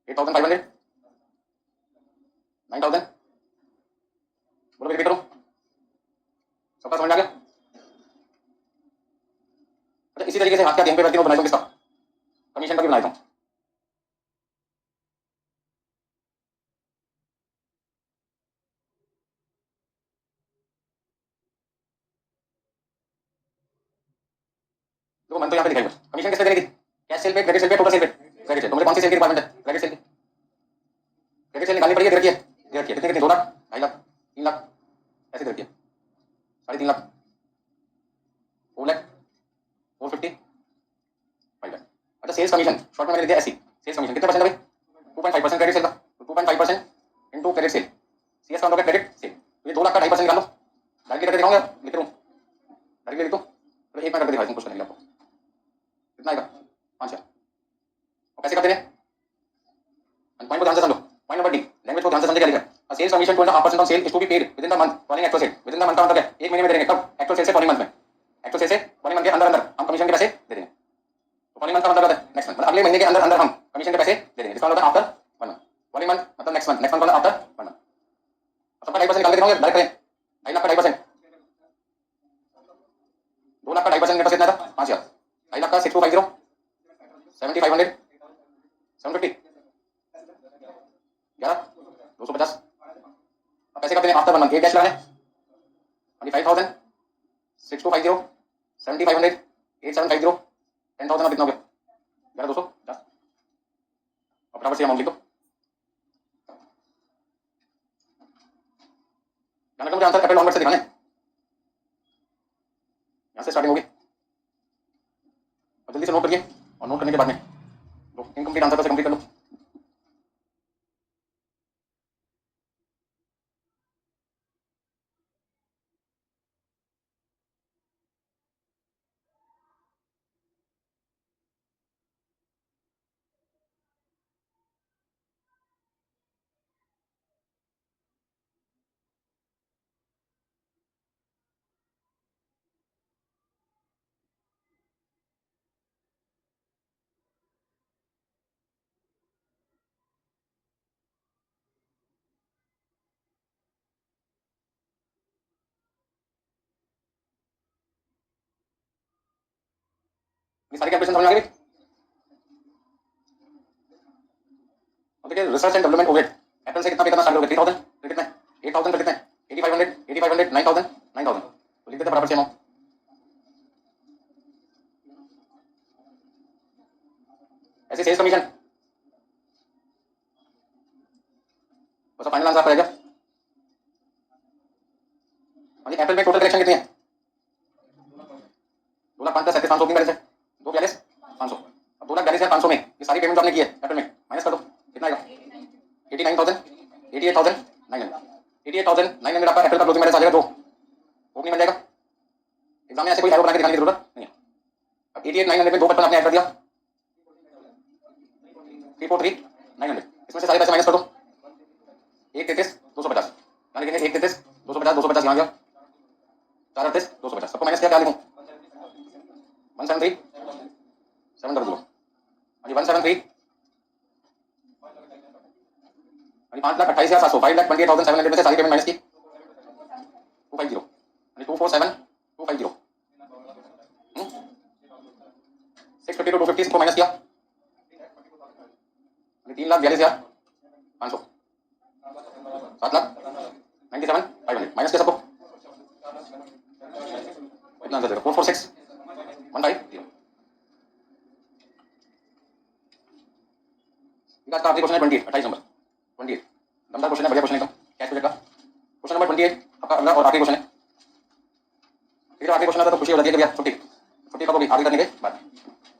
Speaker 1: 8,500 9,000। बोलो रिपीट करो, सबका समझ में आ गया। अच्छा इसी तरीके से हाथ क्या गेम पे करके बनाई इसका कमीशन का भी बनाया था। देखो मन तो यहाँ पे दिखाई कमीशन किससे देने की, कैश सेल पे, क्रेडिट सेल पे, टोटल सेल पे, क्रेडिट सेल। तो मुझे कौन सी सेल की रिक्वायरमेंट है, क्रेडिट सेल की। क्रेडिट सेल निकालनी पड़ेगी, दे रखी है, दे रखी है कितनी कितनी, 2 लाख 2.5 लाख 3 लाख ऐसे दे रखी है, 3.5 लाख 4 लाख 450 5 लाख। अच्छा सेल्स कमीशन शॉर्ट में मैंने लिख दिया एससी, सेल्स कमीशन कितने परसेंट है भाई, 2.5% क्रेडिट सेल का, तो 2.5% इंटू क्रेडिट सेल, सीएस का मतलब क्रेडिट सेल। तो ये 2 लाख का 2.5% निकाल लो, डायरेक्टली करके दिखाऊंगा, लिख रहा हूँ डायरेक्टली लिख दो। तो एक मैं करके दिखाता हूँ क्वेश्चन आपको, कितना आएगा 5,000। और कैसे करते हैं, पॉइंट को ध्यान से समझो, पॉइंट नंबर डी, लैंग्वेज को ध्यान से समझे क्या लिखा है। Sales commission 2.5% on sale is to be paid within the month following actual sale. Within the month का मतलब क्या, एक महीने में दे देंगे, कब, एक्चुअल सेल से फॉलोइंग मंथ में, एक्चुअल सेल से फॉलोइंग मंथ के अंदर अंदर हम कमीशन के पैसे दे देंगे। तो फॉलोइंग मंथ का मतलब है नेक्स्ट मंथ, मतलब अगले महीने के अंदर अंदर हम कमीशन के पैसे दे देंगे, इसका मतलब आफ्टर 1 मंथ। फॉलोइंग मंथ मतलब नेक्स्ट मंथ, नेक्स्ट मंथ मतलब आफ्टर 1 मंथ। सबका 2.5% निकाल के दिखाऊंगा, डायरेक्ट करें। 2.5 लाख का 2.5%, 2 लाख का 2.5% मेरे पास कितना था 5,000, 2.5 लाख का 6250 7,500 750 11 250। अब पैसे करते हैं आफ्टर 1 मंथ, एक डैश लगाने 25,000 6250 7,500 8750 10,000 और कितना हो गया 11,250। और फटाफट से अमाउंट लिख दो, ध्यान रखना मुझे आंसर अप्रैल ऑनवर्ड से दिखाना है, यहाँ से स्टार्टिंग होगी। और जल्दी से नोट करिए, और नोट करने के बाद में इनकम्प्लीट आंसर से कंप्लीट कर लो। ये सारी कैलकुलेशन समझ में आ गई। और देखिए रिसर्च एंड डेवलपमेंट ओवरहेड अप्रैल से कितना पे करना स्टार्ट करोगे, 3,000 फिर कितना है 8,000 फिर कितना है 8,500 8,500 9,000 9,000। तो लिख देते हैं बराबर से अमाउंट। ऐसे सेल्स कमीशन बस फाइनल आंसर रहेगा। अप्रैल में टोटल कलेक्शन कितनी है 2,05,37,500 ओपनिंग बैलेंस है 2,42,500। अब 2,42,500 में ये सारी पेमेंट आपने की है अप्रैल में माइनस कर दो, कितना आएगा 89,000 88,900 88,900 आपका अप्रैल का क्लोजिंग बैलेंस आ जाएगा, जो ओपनिंग बन जाएगा। एग्जाम में ऐसे कोई एरो बना के दिखाने की जरूरत नहीं है। अब 88,900 में 2,55 आपने ऐड कर दिया 343,900, इसमें से सारे पैसे माइनस कर दो 1,33,250, यहाँ लिखेंगे 1,33,250 250 यहाँ गया 4,38,250, सबको माइनस किया, क्या लिखूं 173,700 हाँ जी 173 हाँ जी 5,28,700 5,28,700 में से सारी पेमेंट माइनस की 250 यानी 247 250 650 to 250 को माइनस किया 3,42,500 7,97,500 माइनस किया सबको कितना आंसर देगा 446,150 इसका आखिरी क्वेश्चन है 28 28 नंबर 28 दमदार क्वेश्चन है बढ़िया क्वेश्चन एकदम कैश बजट का क्वेश्चन नंबर 28 आपका अगला और आखिरी क्वेश्चन है फिर आखिरी क्वेश्चन आता तो खुशी हो जाती है कि भैया छुट्टी छुट्टी कब होगी आगे करने के बाद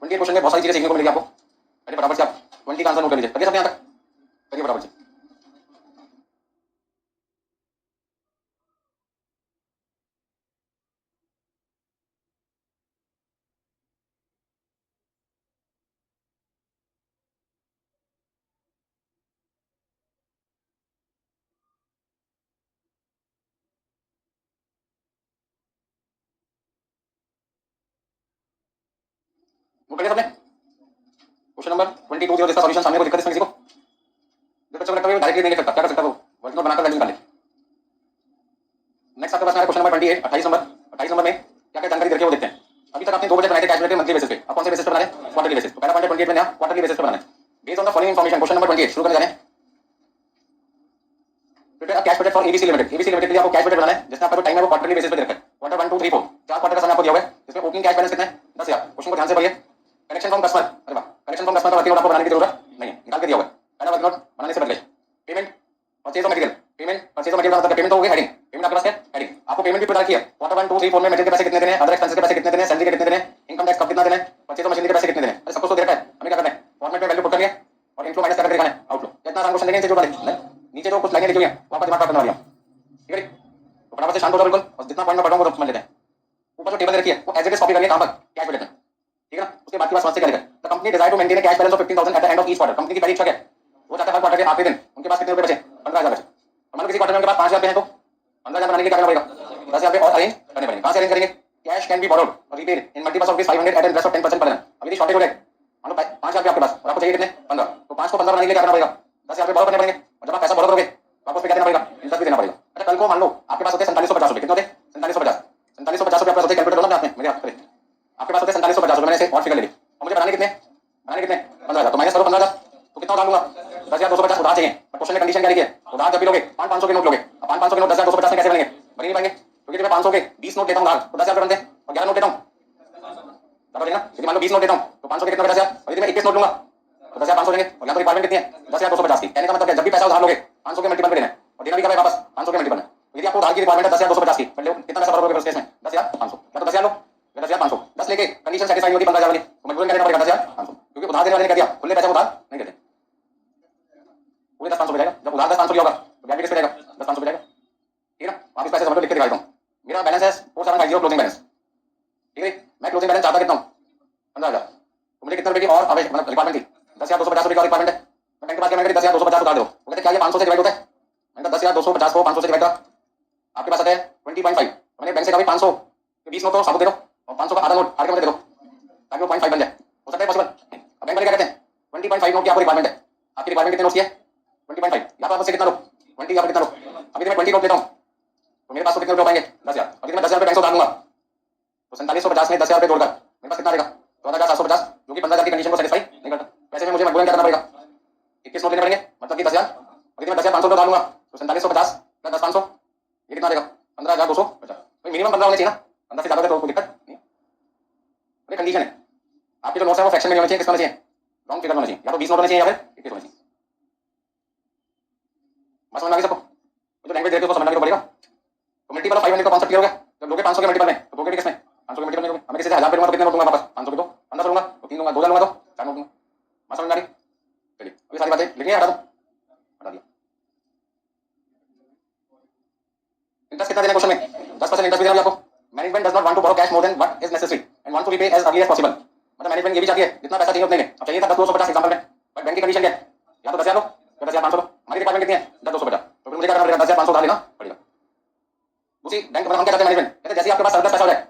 Speaker 1: 28 क्वेश्चन में बहुत सारी चीजें सीखने को मिलेगी आपको पहले फटाफट से आप 20 का आंसर नोट कर लीजिए करिए सबने यहाँ तक करिए फटाफट से नोट करिए सबने क्वेश्चन नंबर 22 जो जिसका सॉल्यूशन सामने को दिक्कत इसमें किसी को जो बच्चों को लगता है डायरेक्टली नहीं लिख सकता क्या कर सकता है वो वर्ड नोट बनाकर वैल्यू निकाल ले नेक्स्ट आपके पास में क्वेश्चन नंबर 28 28 नंबर में क्या क्या जानकारी दे रखी है वो देखते हैं अभी तक आपने दो बजट बनाए थे कैश बजट मंथली बेसिस पे आप कौन से बेसिस पे बना रहे हैं क्वार्टरली बेसिस तो पहला पॉइंट है 28 में नया क्वार्टरली बेसिस पे बनाना है based on the following information question number 28 शुरू करने जा रहे हैं prepare cash budget for ABC limited के लिए आपको कैश बजट बनाना है जिसमें आपका जो टाइम है वो क्वार्टरली बेसिस पे दे रखा है क्वार्टर 1 2 3 4 चार क्वार्टर का समय आपको दिया हुआ है इसमें ओपनिंग कैश बैलेंस कितना है 10,000 क्वेश्चन को ध्यान से पढ़िए कलेक्शन फ्रॉम कस्टमर अरे वाह कलेक्शन फ्रॉम कस्टमर का वर्किंग नोट आपको बनाने की जरूरत नहीं है निकाल के दिया हुआ है पहला वर्किंग नोट बनाने से पहले पेमेंट परचेज ऑफ मटेरियल का मतलब पेमेंट तो हो गई हेडिंग पेमेंट आपके पास है हेडिंग आपको पेमेंट भी पता रखी है क्वार्टर 1 2 3 4 में मटेरियल के पैसे कितने देने हैं अदर एक्सपेंसेस के पैसे कितने देने हैं सैलरी के कितने देने हैं इनकम टैक्स कब कितना देना है परचेज ऑफ मशीनरी के पैसे कितने देने हैं अरे सब कुछ तो दे रखा है हमें क्या करना है फॉर्मेट में वैल्यू पुट करनी है और इनफ्लो माइनस करके दिखाना है आउटफ्लो कितना आसान क्वेश्चन देंगे नीचे जो वाले नीचे जो कुछ लाइनें लिखी हुई हैं वो आपका दिमाग करने वाली है ठीक है तो फटाफट से शांत हो जाओ बिल्कुल और जितना पॉइंट मैं पढ़ रहा हूं वो समझ लेते हैं ऊपर जो टेबल दे रखी है वो एज इट इज कॉपी करनी है कहां पर कैश बजट में ठीक है ना उसके बाद की बात समझ से करेगा the company desire to maintain a cash balance of 15,000 at the end of each quarter company की पहली इच्छा क्या है वो चाहता है हर क्वार्टर के आखिरी दिन उनके पास कितने रुपए बचे 15,000 बचे मान लो किसी क्वार्टर में उनके पास 5,000 रुपए हैं तो 15,000 बनाने के लिए क्या करना पड़ेगा 10,000 रुपए और अरेंज करने पड़ेंगे कहां से अरेंज करेंगे cash can be borrowed or repaid in multiples of this 500 at interest of 10% per annum अब यदि शॉर्टेज हो जाए मान लो 5,000 रुपए आपके पास और आपको चाहिए कितने 15 तो 5 को 15 बनाने के लिए क्या करना पड़ेगा 10,000 रुपए बोरो करने पड़ेंगे और जब आप पैसा बोरो करोगे तो आपको क्या देना पड़ेगा इंटरेस्ट भी देना पड़ेगा अच्छा कल को मान लो आपके पास होते 4750 रुपए कितने होते 4750 4750 रुपए आपके पास होते कैलकुलेट करो ना आपने मेरे हाथ पे आपके पास होते 4750 रुपए मैंने से और फिगर ले ली और मुझे बनाने कितने 15,000 तो माइनस करो 15,000 तो कितना उधार लूंगा 10,250 उधार चाहिए पर क्वेश्चन में कंडीशन क्या लिखी है उधार जब भी लोगे 500 के नोट लोगे अब 500 के नोट 10,250 में कैसे बनेंगे बन नहीं पाएंगे क्योंकि मैं 500 के 20 नोट देता हूं उधार तो 10,000 रुपए बनते हैं और 11 नोट देता हूं समझ लेना क्योंकि मान लो 20 नोट देता हूं तो 500 के कितना 10,000 और यदि मैं 21 नोट लूंगा तो 10,500 देंगे और यहां तो रिक्वायरमेंट कितनी है 10,250 की कहने का मतलब है जब भी पैसा उधार लोगे 500 के मल्टीपल पे देना है और देना भी कब है वापस 500 के मल्टीपल में यदि आपको उधार की रिक्वायरमेंट है 10,250 की मतलब कितना पैसा भरोगे उस केस में 10,500 क्या तो 10,000 लो 10,500 10 लेके कंडीशन सेटिस्फाई होती 15,000 वाली तो मजबूरन क्या देना पड़ेगा 10,500 क्योंकि उधार देने वाले ने क्या दिया खुले पैसे उधार नहीं देते पूरे 10,500 पे जाएगा जब उधार 10,500 लिया होगा तो ब्याज भी किस पे जाएगा 10,500 पे जाएगा ठीक है ना आप इस पैसे समझ लो लिख के दिखाता हूं मेरा बैलेंस है 4750 क्लोजिंग बैलेंस ठीक है मैं क्लोजिंग बैलेंस चाहता कितना हूं 15,000 तो मुझे कितने रुपए की और आवश्यक मतलब रिक्वायरमेंट थी 10,250 रुपए की रिक्वायरमेंट है मैं बैंक के पास गया मैंने 10,250 उधार दो वो कहते क्या ये 500 से डिवाइड होता है मैंने 10,250 को 500 से डिवाइड करा आपके पास आता है 20.5 मैंने बैंक से कहा 500 के 20 नोट तो साबुत दे दो और 500 का आधा नोट आगे मुझे दे दो ताकि वो 0.5 बन जाए हो सकता है पॉसिबल अब बैंक वाले क्या कहते हैं 20.5 नोट की आपको रिक्वायरमेंट है आपकी रिक्वायरमेंट कितने नोट्स की है 20.5 या तो आपसे कितना लो 20 या फिर कितना लो अभी मैं 20 नोट लेता हूं तो मेरे पास तो कितने रुपए पाएंगे 10,000 और मैं 10,000 रुपए बैंक से उधार लूंगा तो 4750 में 10,000 रुपए जोड़कर मेरे पास कितना आएगा 14,750 जो कि 15,000 की कंडीशन को सेटिस्फाई नहीं करता वैसे में मुझे मजबूरन क्या करना पड़ेगा 21 नोट लेने पड़ेंगे मतलब कि 10,000 और यदि मैं 10,500 उधार लूंगा तो 4750 प्लस 10,500 ये कितना आएगा 15,250 तो मिनिमम 15 होने चाहिए ना 15 से ज्यादा तो कोई दिक्कत नहीं है कंडीशन है आपके जो नोट्स है वो फ्रैक्शन में नहीं होने चाहिए किस होने चाहिए रॉन्ग फिगर होने चाहिए या तो 20 नोट होने चाहिए या फिर 21 होने चाहिए बस समझ आ गई सबको तो लैंग्वेज देते हो तो समझना भी पड़ेगा तो मल्टीपल ऑफ 500 का कॉन्सेप्ट क्लियर हो गया जब लोगे 500 के मल्टीपल में तो लोगे किसमें 500 के मल्टीपल में लोगे हमें किसी से 1000 पे दूंगा तो कितने नोट दूंगा वापस 500 के दो 1500 लूंगा तो 3 दूंगा 2,000 लूंगा तो 4 नोट दूंगा बस समझ आ रही चलिए अब ये सारी बातें लिखनी है हटा दो हटा दिया इंटरेस्ट कितना देना क्वेश्चन में 10% इंटरेस्ट भी देना आपको management does not want to borrow cash more than what is necessary and want to repay as early as possible मतलब मैनेजमेंट ये भी चाहती है जितना पैसा चाहिए उतने में अब चाहिए था 10,250 एग्जांपल में बट बैंक की कंडीशन क्या है या तो 10,000 लो या 10,500 लो हमारी रिक्वायरमेंट कितनी है 10,250 तो फिर मुझे क्या करना पड़ेगा 10,500 उधार लेना पड़ेगा उसी बैंक में हम क्या करते हैं मैनेजमेंट कहते हैं जैसे आपके पास सरप्लस पैसा हो जाए